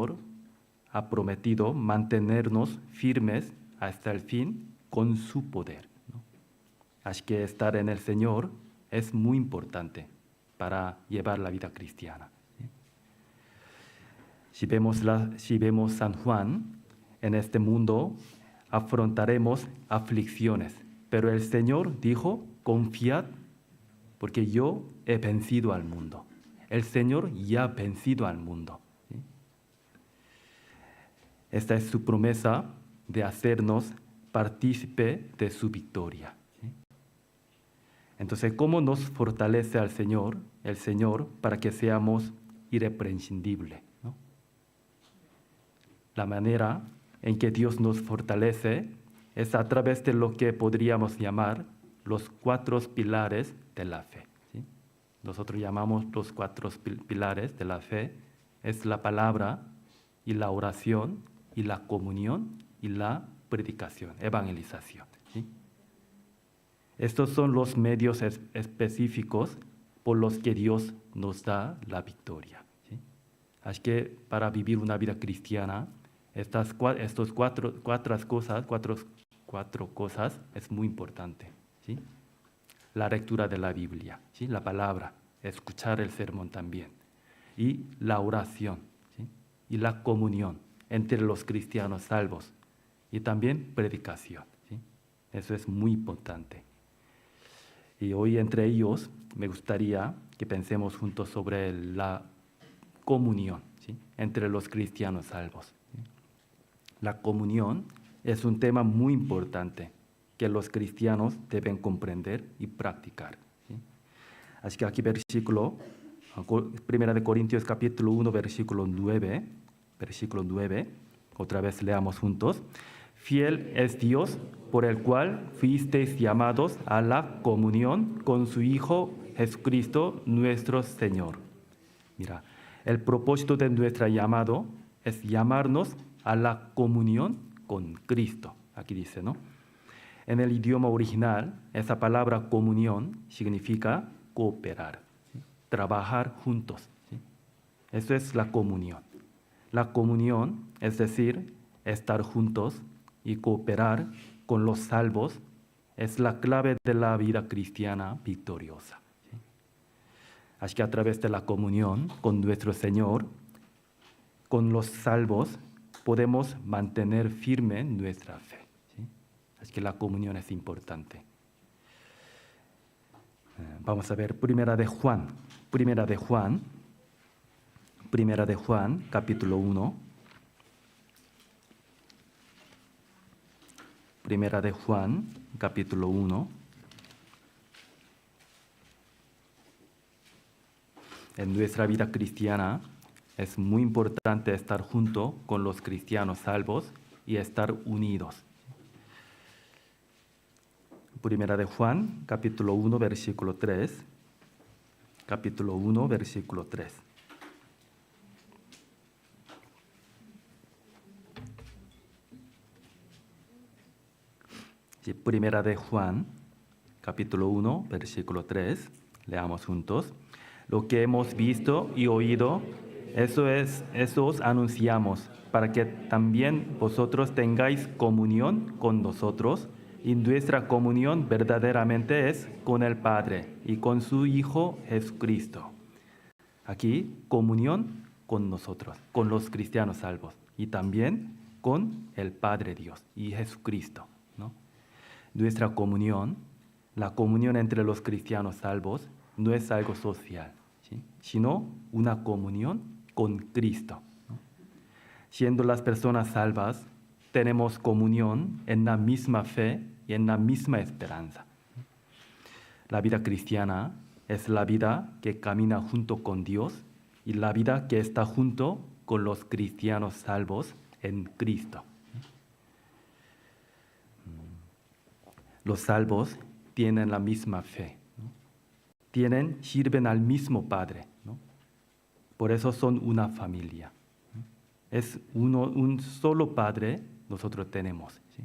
ha prometido mantenernos firmes hasta el fin con su poder, ¿no? Así que estar en el Señor es muy importante para llevar la vida cristiana, ¿sí? Si vemos San Juan, en este mundo afrontaremos aflicciones, pero el Señor dijo: confiad, porque yo he vencido al mundo. El Señor ya ha vencido al mundo, ¿sí? Esta es su promesa de hacernos partícipe de su victoria, ¿sí? Entonces, ¿cómo nos fortalece el Señor, para que seamos irreprensibles, ¿no? La manera en que Dios nos fortalece es a través de lo que podríamos llamar los 4 pilares de la fe, ¿sí? Nosotros llamamos los 4 pilares de la fe, es la palabra y la oración y la comunión y la predicación, evangelización, ¿sí? Estos son los medios específicos por los que Dios nos da la victoria, ¿sí? Así que para vivir una vida cristiana, estos cuatro cosas es muy importante, ¿sí? La lectura de la Biblia, ¿sí? La palabra, escuchar el sermón también, y la oración, ¿sí? Y la comunión entre los cristianos salvos, y también predicación, ¿sí? Eso es muy importante. Y hoy entre ellos me gustaría que pensemos juntos sobre la comunión, ¿sí? Entre los cristianos salvos, ¿sí? La comunión es un tema muy importante que los cristianos deben comprender y practicar, ¿sí? Así que aquí versículo, 1 de Corintios capítulo 1, versículo 9, otra vez leamos juntos. Fiel es Dios por el cual fuisteis llamados a la comunión con su Hijo Jesucristo nuestro Señor. Mira, el propósito de nuestro llamado es llamarnos a la comunión con Cristo. Aquí dice, ¿no? En el idioma original, esa palabra comunión significa cooperar, ¿sí? Trabajar juntos, ¿sí? Eso es la comunión. La comunión, es decir, estar juntos y cooperar con los salvos, es la clave de la vida cristiana victoriosa, ¿sí? Así que a través de la comunión con nuestro Señor, con los salvos, podemos mantener firme nuestra fe, ¿sí? Así que la comunión es importante. Vamos a ver Primera de Juan, capítulo 1. Primera de Juan, capítulo 1. En nuestra vida cristiana es muy importante estar junto con los cristianos salvos y estar unidos. Primera de Juan, capítulo 1, versículo 3. Capítulo 1, versículo 3. Sí, Primera de Juan, capítulo 1, versículo 3. Leamos juntos. Lo que hemos visto y oído, eso os anunciamos, para que también vosotros tengáis comunión con nosotros, y nuestra comunión verdaderamente es con el Padre y con su Hijo Jesucristo. Aquí, comunión con nosotros, con los cristianos salvos, y también con el Padre Dios y Jesucristo, ¿no? Nuestra comunión, la comunión entre los cristianos salvos, no es algo social, ¿sí? Sino una comunión con Cristo, ¿no? Siendo las personas salvas, tenemos comunión en la misma fe y en la misma esperanza. La vida cristiana es la vida que camina junto con Dios y la vida que está junto con los cristianos salvos en Cristo. Los salvos tienen la misma fe, ¿no? Sirven al mismo Padre, ¿no? Por eso son una familia, ¿no? Es un solo Padre nosotros tenemos, ¿sí?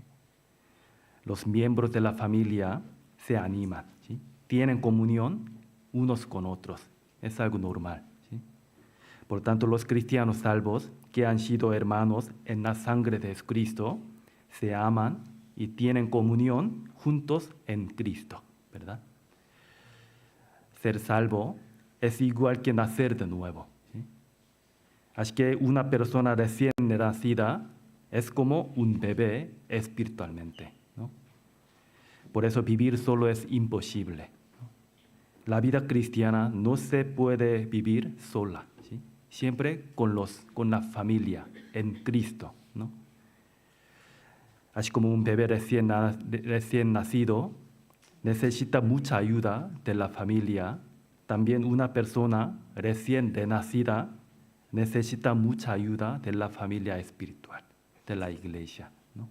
Los miembros de la familia se animan, ¿sí? Tienen comunión unos con otros. Es algo normal, ¿sí? Por tanto, los cristianos salvos que han sido hermanos en la sangre de Cristo se aman y tienen comunión juntos en Cristo, ¿verdad? Ser salvo es igual que nacer de nuevo, ¿sí? Así que una persona recién nacida es como un bebé espiritualmente, ¿no? Por eso vivir solo es imposible, ¿no? La vida cristiana no se puede vivir sola, ¿sí? Siempre con la familia en Cristo, ¿no? Así como un bebé recién nacido necesita mucha ayuda de la familia, también una persona recién nacida necesita mucha ayuda de la familia espiritual, de la iglesia, ¿no?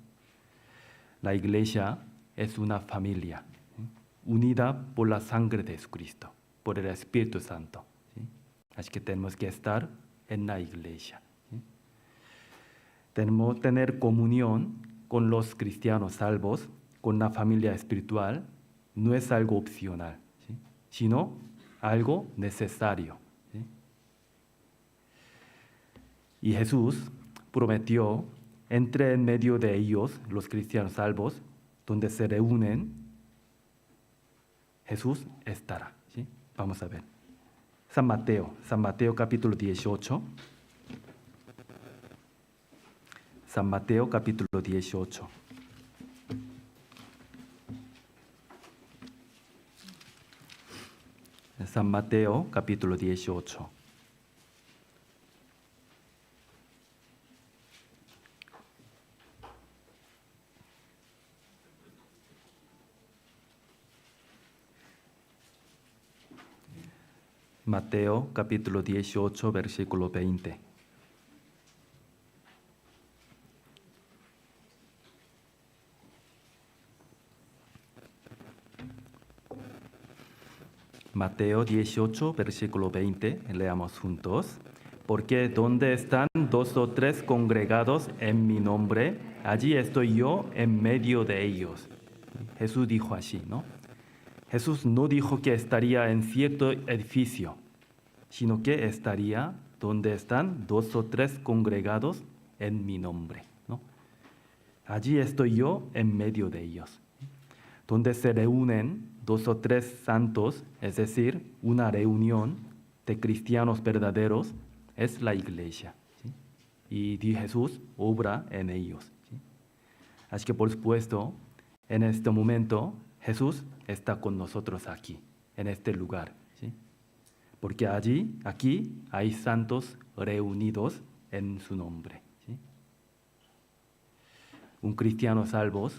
La iglesia es una familia, ¿sí? Unida por la sangre de Cristo, por el Espíritu Santo, ¿sí? Así que tenemos que estar en la iglesia, ¿sí? Tenemos que tener comunión con los cristianos salvos, con la familia espiritual, no es algo opcional, ¿sí? Sino algo necesario, ¿sí? Y Jesús prometió, entre en medio de ellos, los cristianos salvos, donde se reúnen, Jesús estará. ¿Sí? Vamos a ver. San Mateo capítulo 18. San Mateo capítulo 18. San Mateo capítulo 18. Mateo capítulo 18, versículo 20. Mateo 18, versículo 20, leamos juntos. Porque donde están dos o tres congregados en mi nombre, allí estoy yo en medio de ellos. Jesús dijo así, ¿no? Jesús no dijo que estaría en cierto edificio, sino que estaría donde están dos o tres congregados en mi nombre, ¿no? Allí estoy yo en medio de ellos. Donde se reúnen dos o tres santos, es decir, una reunión de cristianos verdaderos, es la iglesia. ¿Sí? Y Jesús obra en ellos. ¿Sí? Así que, por supuesto, en este momento, Jesús está con nosotros aquí, en este lugar. ¿Sí? Porque aquí hay santos reunidos en su nombre. ¿Sí? Un cristiano salvo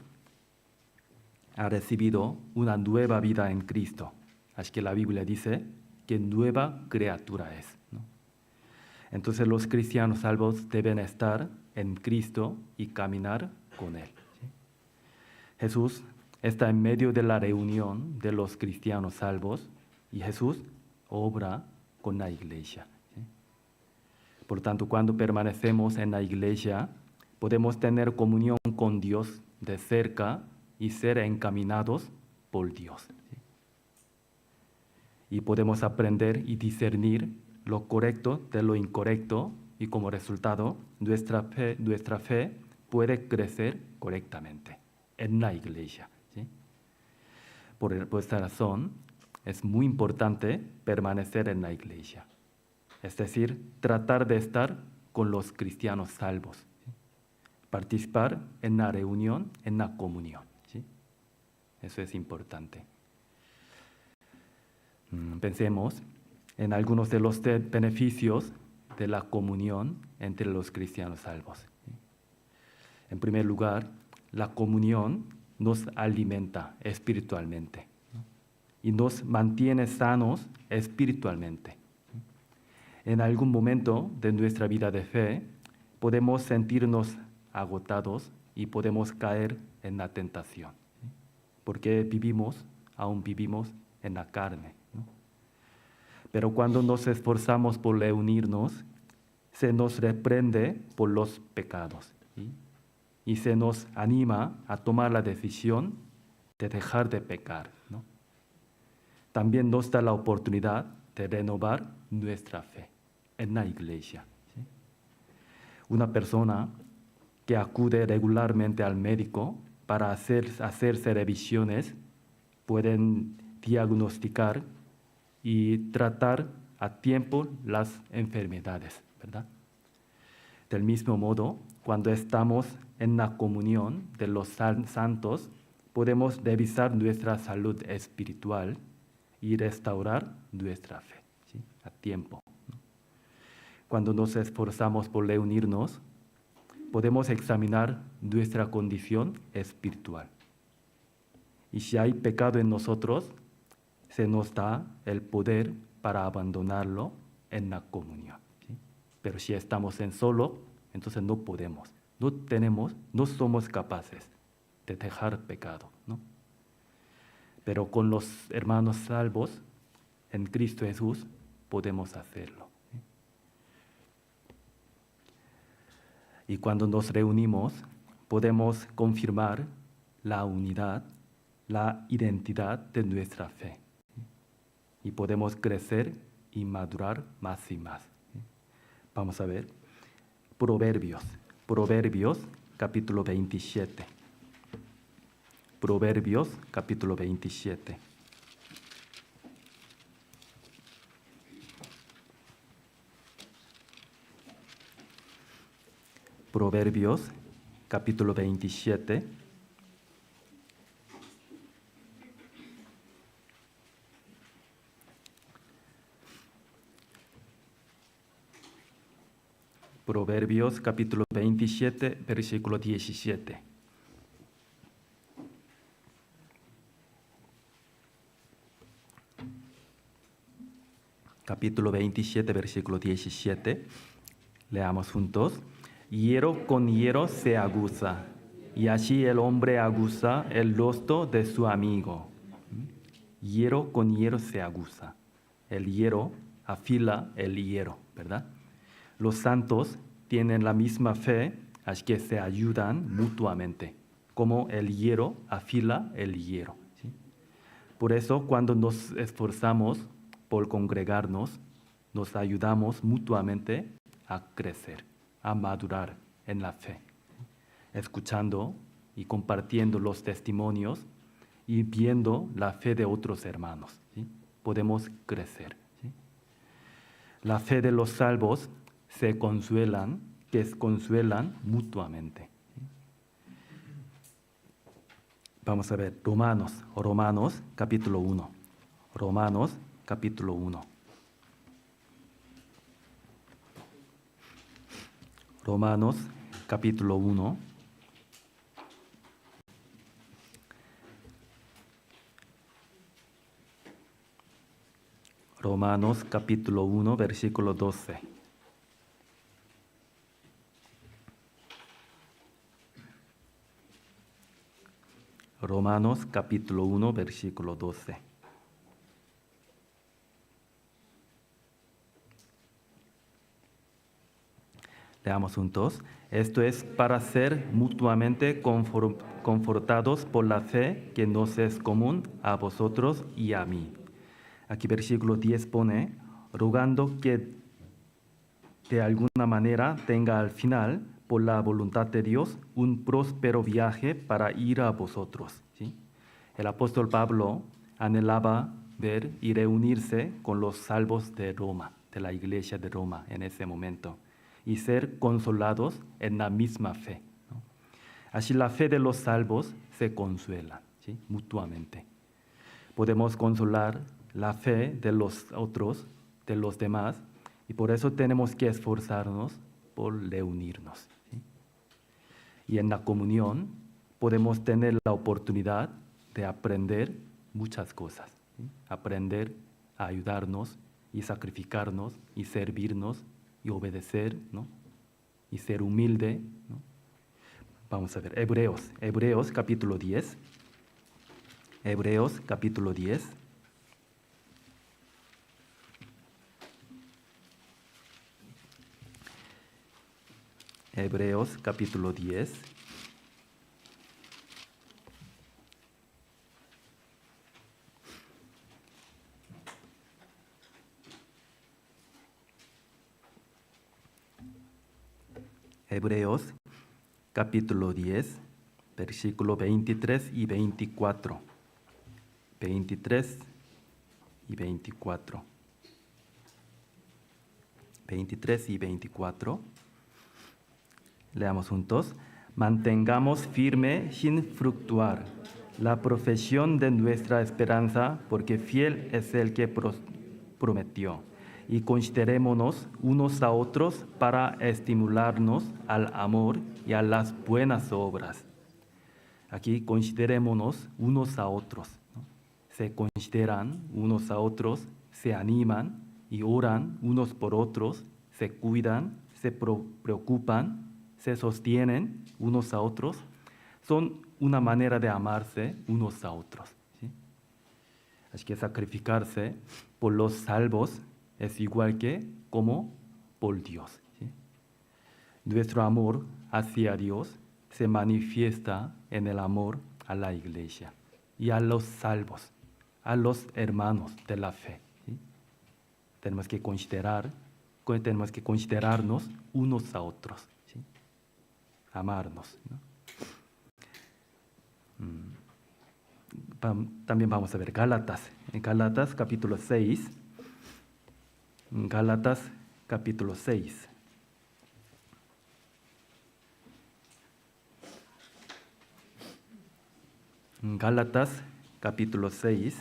ha recibido una nueva vida en Cristo. Así que la Biblia dice que nueva criatura es, ¿no? Entonces los cristianos salvos deben estar en Cristo y caminar con Él. ¿Sí? Jesús está en medio de la reunión de los cristianos salvos y Jesús obra con la iglesia. ¿Sí? Por tanto, cuando permanecemos en la iglesia, podemos tener comunión con Dios de cerca y ser encaminados por Dios. ¿Sí? Y podemos aprender y discernir lo correcto de lo incorrecto y como resultado nuestra fe puede crecer correctamente en la iglesia. ¿Sí? Por esta razón es muy importante permanecer en la iglesia, es decir, tratar de estar con los cristianos salvos, ¿sí? Participar en la reunión, en la comunión. ¿Sí? Eso es importante. Pensemos en algunos de los beneficios de la comunión entre los cristianos salvos. ¿Sí? En primer lugar, la comunión nos alimenta espiritualmente, ¿no? Y nos mantiene sanos espiritualmente. ¿Sí? En algún momento de nuestra vida de fe podemos sentirnos agotados y podemos caer en la tentación, ¿sí? Porque aún vivimos en la carne, ¿no? Pero cuando nos esforzamos por reunirnos, se nos reprende por los pecados, ¿sí? Y se nos anima a tomar la decisión de dejar de pecar, ¿no? También nos da la oportunidad de renovar nuestra fe en la iglesia. ¿Sí? Una persona que acude regularmente al médico para hacerse revisiones pueden diagnosticar y tratar a tiempo las enfermedades, ¿verdad? Del mismo modo, cuando estamos en la comunión de los santos, podemos revisar nuestra salud espiritual y restaurar nuestra fe, ¿sí? A tiempo, ¿no? Cuando nos esforzamos por reunirnos, podemos examinar nuestra condición espiritual. Y si hay pecado en nosotros, se nos da el poder para abandonarlo en la comunión. ¿Sí? Pero si estamos en solo, entonces no podemos, no somos capaces de dejar pecado, ¿no? Pero con los hermanos salvos en Cristo Jesús podemos hacerlo. ¿Sí? Y cuando nos reunimos, podemos confirmar la unidad, la identidad de nuestra fe. ¿Sí? Y podemos crecer y madurar más y más. ¿Sí? Vamos a ver. Proverbios, Proverbios capítulo 27. Proverbios capítulo 27. Proverbios capítulo 27. Proverbios capítulo 27, versículo 17. Capítulo 27, versículo 17. Leamos juntos. Hierro con hierro se aguza, y así el hombre aguza el rostro de su amigo. Hierro con hierro se aguza. El hierro afila el hierro, ¿verdad? Los santos tienen la misma fe, así que se ayudan mutuamente, como el hierro afila el hierro, ¿sí? Por eso, cuando nos esforzamos por congregarnos, nos ayudamos mutuamente a crecer, a madurar en la fe, escuchando y compartiendo los testimonios y viendo la fe de otros hermanos, ¿sí? Podemos crecer, ¿sí? La fe de los salvos se consuelan, que se consuelan mutuamente. Vamos a ver, Romanos capítulo 1. Romanos capítulo 1. Romanos capítulo 1. Romanos capítulo 1, versículo 12. Romanos capítulo 1, versículo 12. Leamos juntos. Esto es para ser mutuamente confortados por la fe que nos es común a vosotros y a mí. Aquí versículo 10 pone, rogando que de alguna manera tenga al final, por la voluntad de Dios, un próspero viaje para ir a vosotros, ¿sí? El apóstol Pablo anhelaba ver y reunirse con los salvos de Roma, de la iglesia de Roma en ese momento, y ser consolados en la misma fe, ¿no? Así la fe de los salvos se consuela, ¿sí? Mutuamente. Podemos consolar la fe de los otros, de los demás, y por eso tenemos que esforzarnos por reunirnos, ¿sí? Y en la comunión podemos tener la oportunidad de aprender muchas cosas, ¿sí? Aprender a ayudarnos y sacrificarnos y servirnos y obedecer, ¿no? Y ser humilde, ¿no? Vamos a ver, Hebreos capítulo 10. Hebreos capítulo 10. Hebreos capítulo 10. Hebreos capítulo 10, versículo 23 y 24. 23 y 24. 23 y 24. Leamos juntos. Mantengamos firme sin fluctuar la profesión de nuestra esperanza, porque fiel es el que prometió. Y considerémonos unos a otros para estimularnos al amor y a las buenas obras. Aquí considerémonos unos a otros, ¿no? Se consideran unos a otros, se animan y oran unos por otros, se cuidan, se preocupan, se sostienen unos a otros. Son una manera de amarse unos a otros, ¿sí? Así que sacrificarse por los salvos es igual que como por Dios, ¿sí? Nuestro amor hacia Dios se manifiesta en el amor a la iglesia y a los salvos, a los hermanos de la fe, ¿sí? Tenemos que considerar tenemos que considerarnos unos a otros, ¿sí? Amarnos, ¿no? También vamos a ver Gálatas. En Gálatas capítulo 6. Gálatas capítulo 6. Gálatas capítulo 6.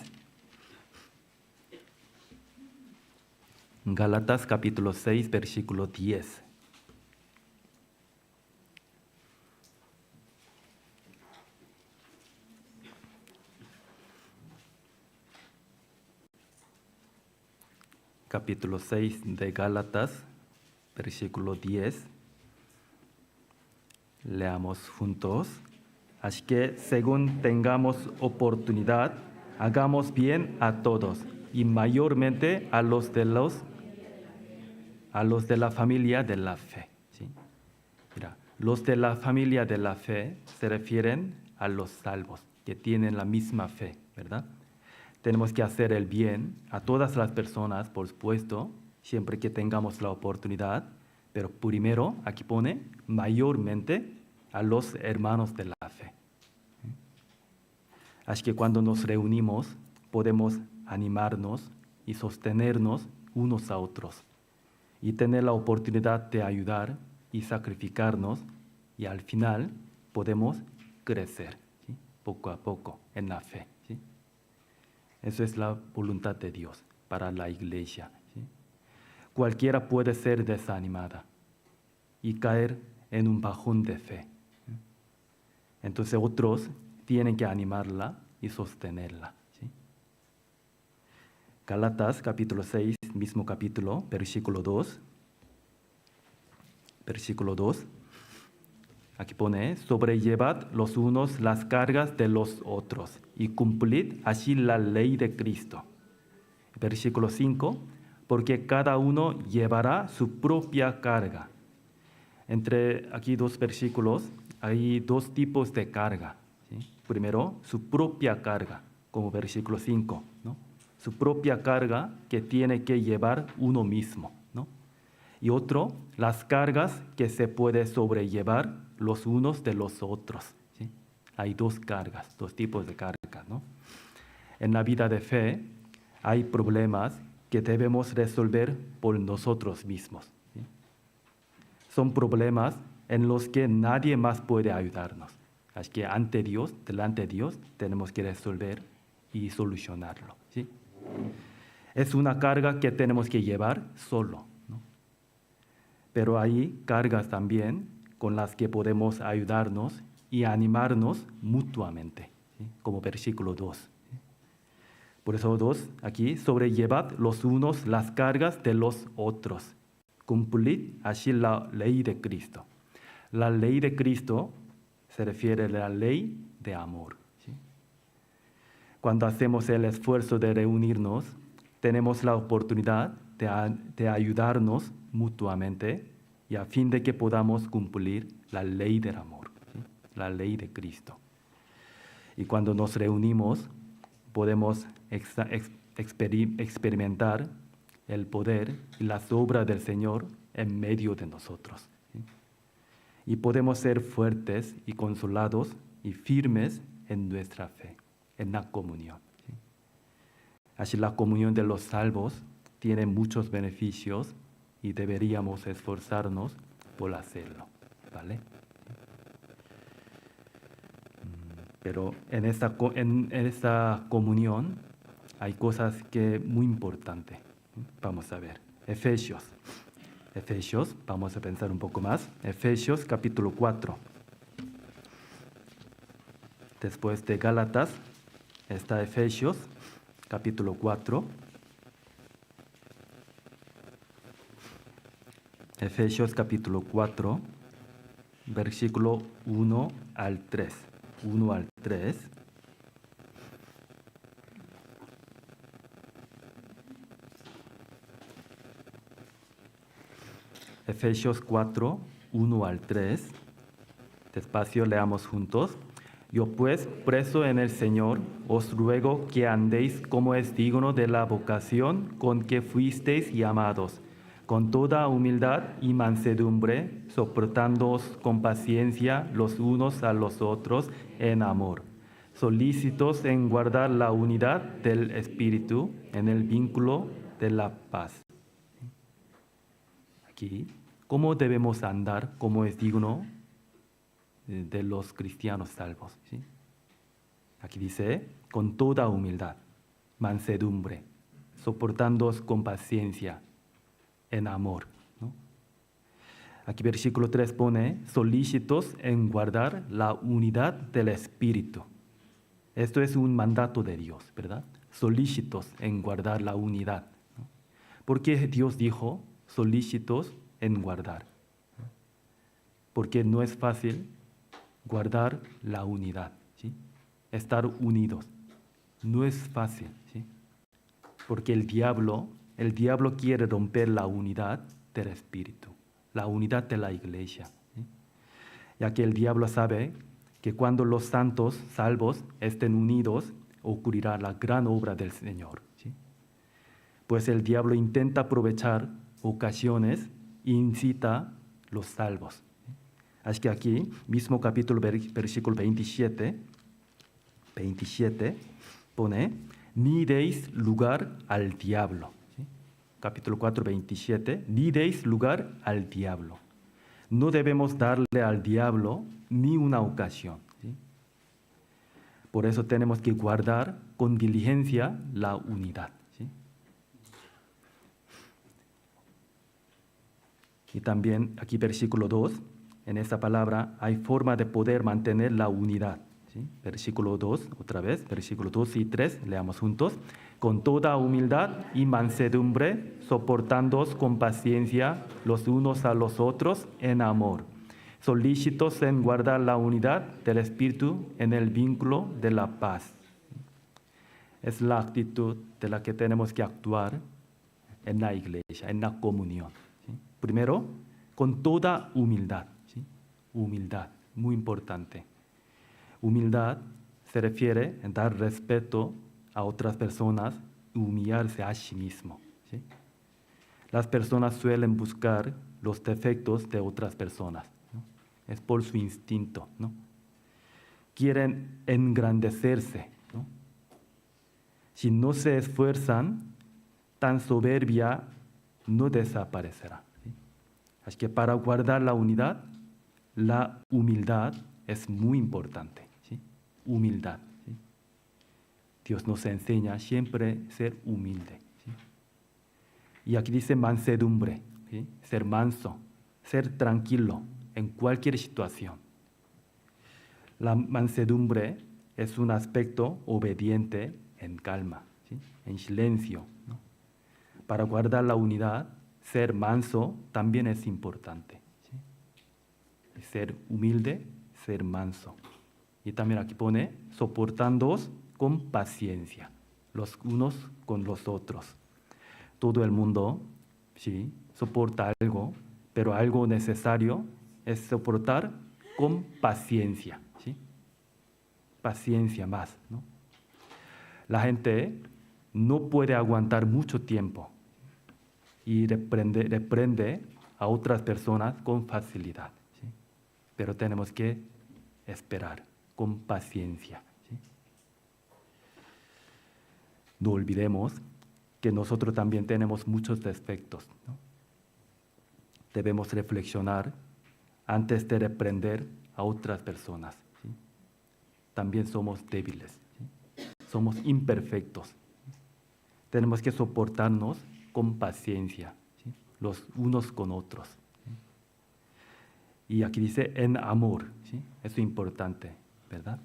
Gálatas capítulo 6, versículo 10. Capítulo 6 de Gálatas, versículo 10. Leamos juntos. Así que según tengamos oportunidad, hagamos bien a todos y mayormente a los de la familia de la fe. ¿Sí? Mira, los de la familia de la fe se refieren a los salvos, que tienen la misma fe, ¿verdad? Tenemos que hacer el bien a todas las personas, por supuesto, siempre que tengamos la oportunidad, pero primero, aquí pone, mayormente a los hermanos de la fe. Así que cuando nos reunimos, podemos animarnos y sostenernos unos a otros y tener la oportunidad de ayudar y sacrificarnos, y al final podemos crecer, ¿sí? Poco a poco en la fe. ¿Sí? Eso es la voluntad de Dios para la iglesia. ¿Sí? Cualquiera puede ser desanimada y caer en un bajón de fe. ¿Sí? Entonces otros tienen que animarla y sostenerla. ¿Sí? Gálatas capítulo 6, mismo capítulo, versículo 2. Versículo 2. Aquí pone, sobrellevad los unos las cargas de los otros y cumplid así la ley de Cristo. Versículo 5, porque cada uno llevará su propia carga. Entre aquí dos versículos hay dos tipos de carga. ¿Sí? Primero, su propia carga, como versículo 5, ¿no? Su propia carga que tiene que llevar uno mismo, ¿no? Y otro, las cargas que se puede sobrellevar los unos de los otros. ¿Sí? Hay dos cargas, dos tipos de cargas, ¿no? En la vida de fe hay problemas que debemos resolver por nosotros mismos. ¿Sí? Son problemas en los que nadie más puede ayudarnos. Así que delante de Dios, tenemos que resolver y solucionarlo. ¿Sí? Es una carga que tenemos que llevar solo, ¿no? Pero hay cargas también con las que podemos ayudarnos y animarnos mutuamente, ¿sí? Como versículo 2. ¿Sí? Por eso 2, aquí, sobrellevad los unos las cargas de los otros. Cumplid así la ley de Cristo. La ley de Cristo se refiere a la ley de amor. ¿Sí? Cuando hacemos el esfuerzo de reunirnos, tenemos la oportunidad de ayudarnos mutuamente y a fin de que podamos cumplir la ley del amor, ¿sí? La ley de Cristo. Y cuando nos reunimos, podemos experimentar el poder y las obras del Señor en medio de nosotros. ¿Sí? Y podemos ser fuertes y consolados y firmes en nuestra fe, en la comunión. ¿Sí? Así la comunión de los salvos tiene muchos beneficios y deberíamos esforzarnos por hacerlo, ¿vale? Pero en esta comunión hay cosas que muy importantes. Vamos a ver. Efesios, vamos a pensar un poco más. Efesios capítulo 4. Después de Gálatas está Efesios capítulo 4. Efesios capítulo 4, versículo 1 al 3. 1 al 3. Efesios 4, 1 al 3. Despacio leamos juntos. Yo pues, preso en el Señor, os ruego que andéis como es digno de la vocación con que fuisteis llamados, con toda humildad y mansedumbre, soportándoos con paciencia los unos a los otros en amor, solícitos en guardar la unidad del Espíritu en el vínculo de la paz. Aquí, ¿cómo debemos andar como es digno de los cristianos salvos? ¿Sí? Aquí dice, con toda humildad, mansedumbre, soportándoos con paciencia, en amor, ¿no? Aquí versículo 3 pone, solícitos en guardar la unidad del Espíritu. Esto es un mandato de Dios, ¿verdad? Solícitos en guardar la unidad, ¿no? ¿Por qué Dios dijo solícitos en guardar? Porque no es fácil guardar la unidad, ¿sí? Estar unidos. No es fácil, ¿sí? Porque el diablo quiere romper la unidad del Espíritu, la unidad de la iglesia, ¿sí? Ya que el diablo sabe que cuando los santos salvos estén unidos, ocurrirá la gran obra del Señor, ¿sí? Pues el diablo intenta aprovechar ocasiones e incita a los salvos, ¿sí? Así que aquí, mismo capítulo, versículo 27, pone, ni deis lugar al diablo. ¿Sí? Capítulo 4, 27, ni deis lugar al diablo. No debemos darle al diablo ni una ocasión, ¿sí? Por eso tenemos que guardar con diligencia la unidad, ¿sí? Y también aquí versículo 2, en esta palabra hay forma de poder mantener la unidad. ¿Sí? Versículo 2, otra vez, versículo 2 y 3, leamos juntos. Con toda humildad y mansedumbre, soportándoos con paciencia los unos a los otros en amor, solícitos en guardar la unidad del Espíritu en el vínculo de la paz. Es la actitud de la que tenemos que actuar en la iglesia, en la comunión, ¿sí? Primero, con toda humildad, ¿sí? Humildad, muy importante. Humildad se refiere a dar respeto a otras personas y humillarse a sí mismo, ¿sí? Las personas suelen buscar los defectos de otras personas, ¿no? Es por su instinto, ¿no? Quieren engrandecerse, ¿no? Si no se esfuerzan, tan soberbia no desaparecerá, ¿sí? Así que para guardar la unidad, la humildad es muy importante, ¿sí? Humildad, ¿sí? Dios nos enseña siempre ser humilde, ¿sí? Y aquí dice mansedumbre, ¿sí? Ser manso, ser tranquilo en cualquier situación. La mansedumbre es un aspecto obediente en calma, ¿sí? En silencio, ¿no? Para guardar la unidad, ser manso también es importante, ¿sí? Ser humilde, ser manso. Y también aquí pone, soportándoos con paciencia, los unos con los otros. Todo el mundo, sí, soporta algo, pero algo necesario es soportar con paciencia, ¿sí? Paciencia más, ¿no? La gente no puede aguantar mucho tiempo y reprende a otras personas con facilidad, ¿sí? Pero tenemos que esperar con paciencia, ¿sí? No olvidemos que nosotros también tenemos muchos defectos, ¿no? Debemos reflexionar antes de reprender a otras personas, ¿sí? También somos débiles, ¿sí? Somos imperfectos. Tenemos que soportarnos con paciencia, ¿sí? Los unos con otros, ¿sí? Y aquí dice en amor, ¿sí? Eso es importante, ¿verdad?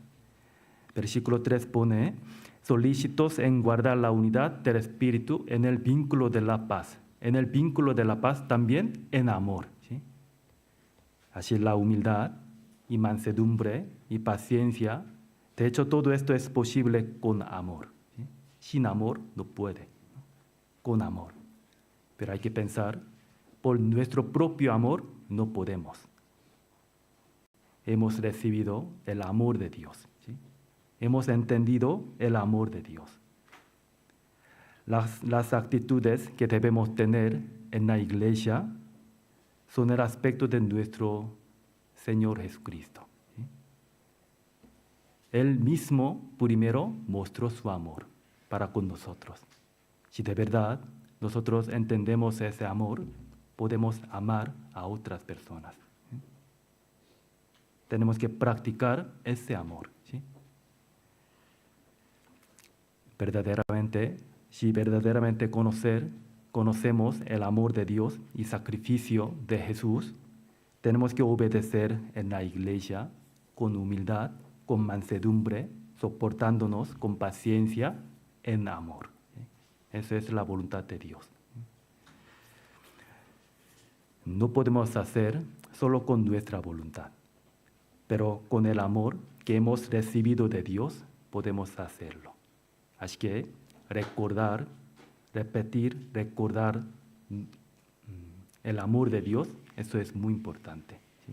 Versículo 3 pone, solícitos en guardar la unidad del Espíritu en el vínculo de la paz. En el vínculo de la paz también en amor, ¿sí? Así la humildad y mansedumbre y paciencia, de hecho todo esto es posible con amor, ¿sí? Sin amor no puede, ¿no? Con amor. Pero hay que pensar, por nuestro propio amor no podemos. Hemos recibido el amor de Dios, ¿sí? Hemos entendido el amor de Dios. Las actitudes que debemos tener en la iglesia son el aspecto de nuestro Señor Jesucristo. ¿Sí? Él mismo primero mostró su amor para con nosotros. Si de verdad nosotros entendemos ese amor, podemos amar a otras personas. ¿Sí? Tenemos que practicar ese amor. ¿Sí? Si verdaderamente conocemos el amor de Dios y sacrificio de Jesús, tenemos que obedecer en la iglesia con humildad, con mansedumbre, soportándonos con paciencia en amor. Esa es la voluntad de Dios. No podemos hacer solo con nuestra voluntad, pero con el amor que hemos recibido de Dios podemos hacerlo. Así que recordar el amor de Dios, eso es muy importante. ¿Sí?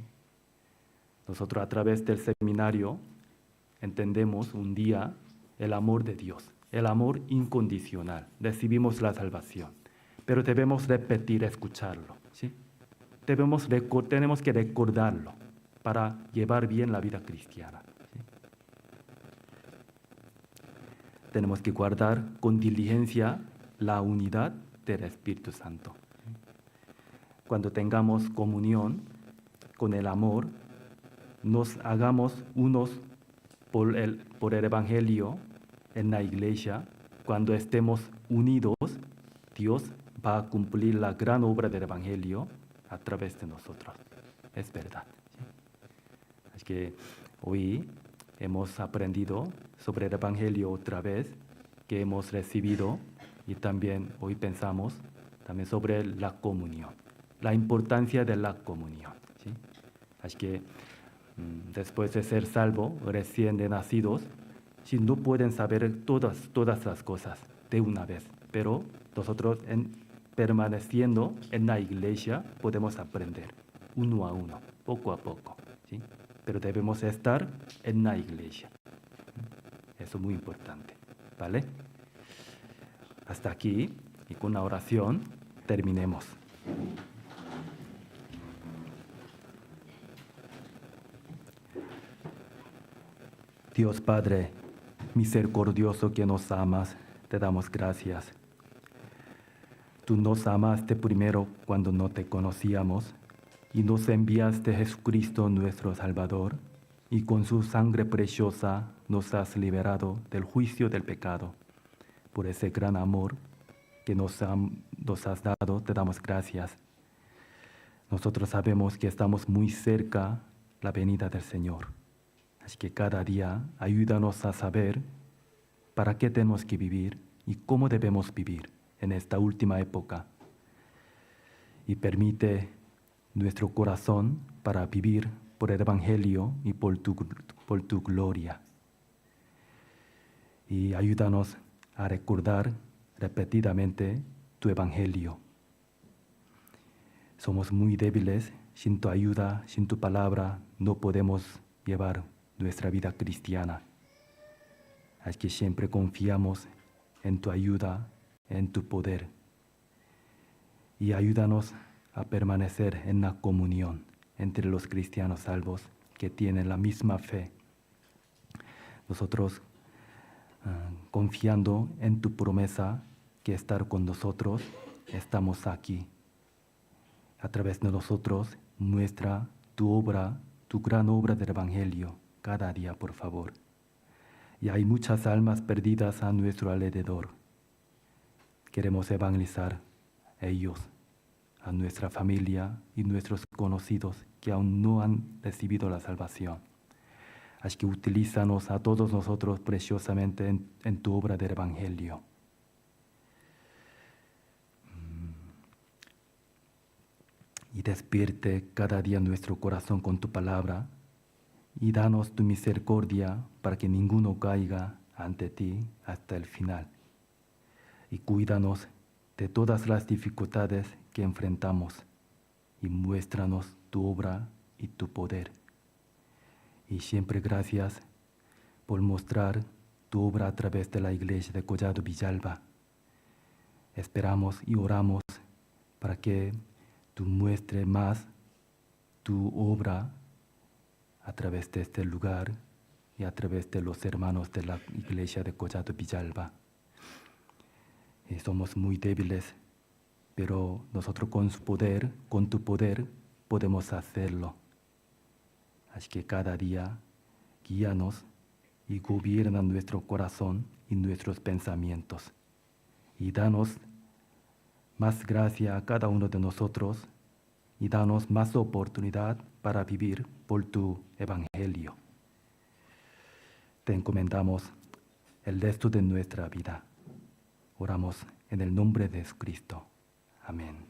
Nosotros a través del seminario entendemos un día el amor de Dios, el amor incondicional. Recibimos la salvación, pero debemos repetir, escucharlo. ¿Sí? Tenemos que recordarlo para llevar bien la vida cristiana. ¿Sí? Tenemos que guardar con diligencia la unidad del Espíritu Santo. Cuando tengamos comunión con el amor, nos hagamos unos por el Evangelio en la iglesia. Cuando estemos unidos, Dios va a cumplir la gran obra del Evangelio a través de nosotros. Es verdad. ¿Sí? Así que hoy hemos aprendido sobre el Evangelio otra vez que hemos recibido, y también hoy pensamos también sobre la comunión, la importancia de la comunión. ¿Sí? Así que después de ser salvo, recién nacidos, si no pueden saber todas las cosas de una vez, pero nosotros permaneciendo en la iglesia podemos aprender uno a uno, poco a poco. ¿Sí? Pero debemos estar en la iglesia. Eso es muy importante. ¿Vale? Hasta aquí, y con la oración terminemos. Dios Padre, misericordioso que nos amas, te damos gracias. Tú nos amaste primero cuando no te conocíamos y nos enviaste Jesucristo nuestro Salvador, y con su sangre preciosa nos has liberado del juicio del pecado. Por ese gran amor que nos has dado, te damos gracias. Nosotros sabemos que estamos muy cerca la venida del Señor. Así que cada día ayúdanos a saber para qué tenemos que vivir y cómo debemos vivir en esta última época. Y permite nuestro corazón para vivir por el Evangelio y por tu gloria. Y ayúdanos a recordar repetidamente tu Evangelio. Somos muy débiles, sin tu ayuda, sin tu palabra, no podemos llevar nuestra vida cristiana. Así que siempre confiamos en tu ayuda, en tu poder. Y ayúdanos a permanecer en la comunión entre los cristianos salvos que tienen la misma fe. Nosotros, confiando en tu promesa que estar con nosotros, estamos aquí. A través de nosotros, muestra tu obra, tu gran obra del Evangelio, cada día, por favor. Y hay muchas almas perdidas a nuestro alrededor. Queremos evangelizar a ellos, a nuestra familia y nuestros conocidos que aún no han recibido la salvación. Así que utilízanos a todos nosotros preciosamente en tu obra del Evangelio. Y despierte cada día nuestro corazón con tu palabra y danos tu misericordia para que ninguno caiga ante ti hasta el final. Y cuídanos de todas las dificultades que enfrentamos y muéstranos tu obra y tu poder. Y siempre gracias por mostrar tu obra a través de la iglesia de Collado Villalba. Esperamos y oramos para que tú muestres más tu obra a través de este lugar y a través de los hermanos de la iglesia de Collado Villalba. Somos muy débiles, pero nosotros con su poder, con tu poder, podemos hacerlo. Así que cada día guíanos y gobierna nuestro corazón y nuestros pensamientos. Y danos más gracia a cada uno de nosotros y danos más oportunidad para vivir por tu evangelio. Te encomendamos el resto de nuestra vida. Oramos en el nombre de Jesucristo. Amén.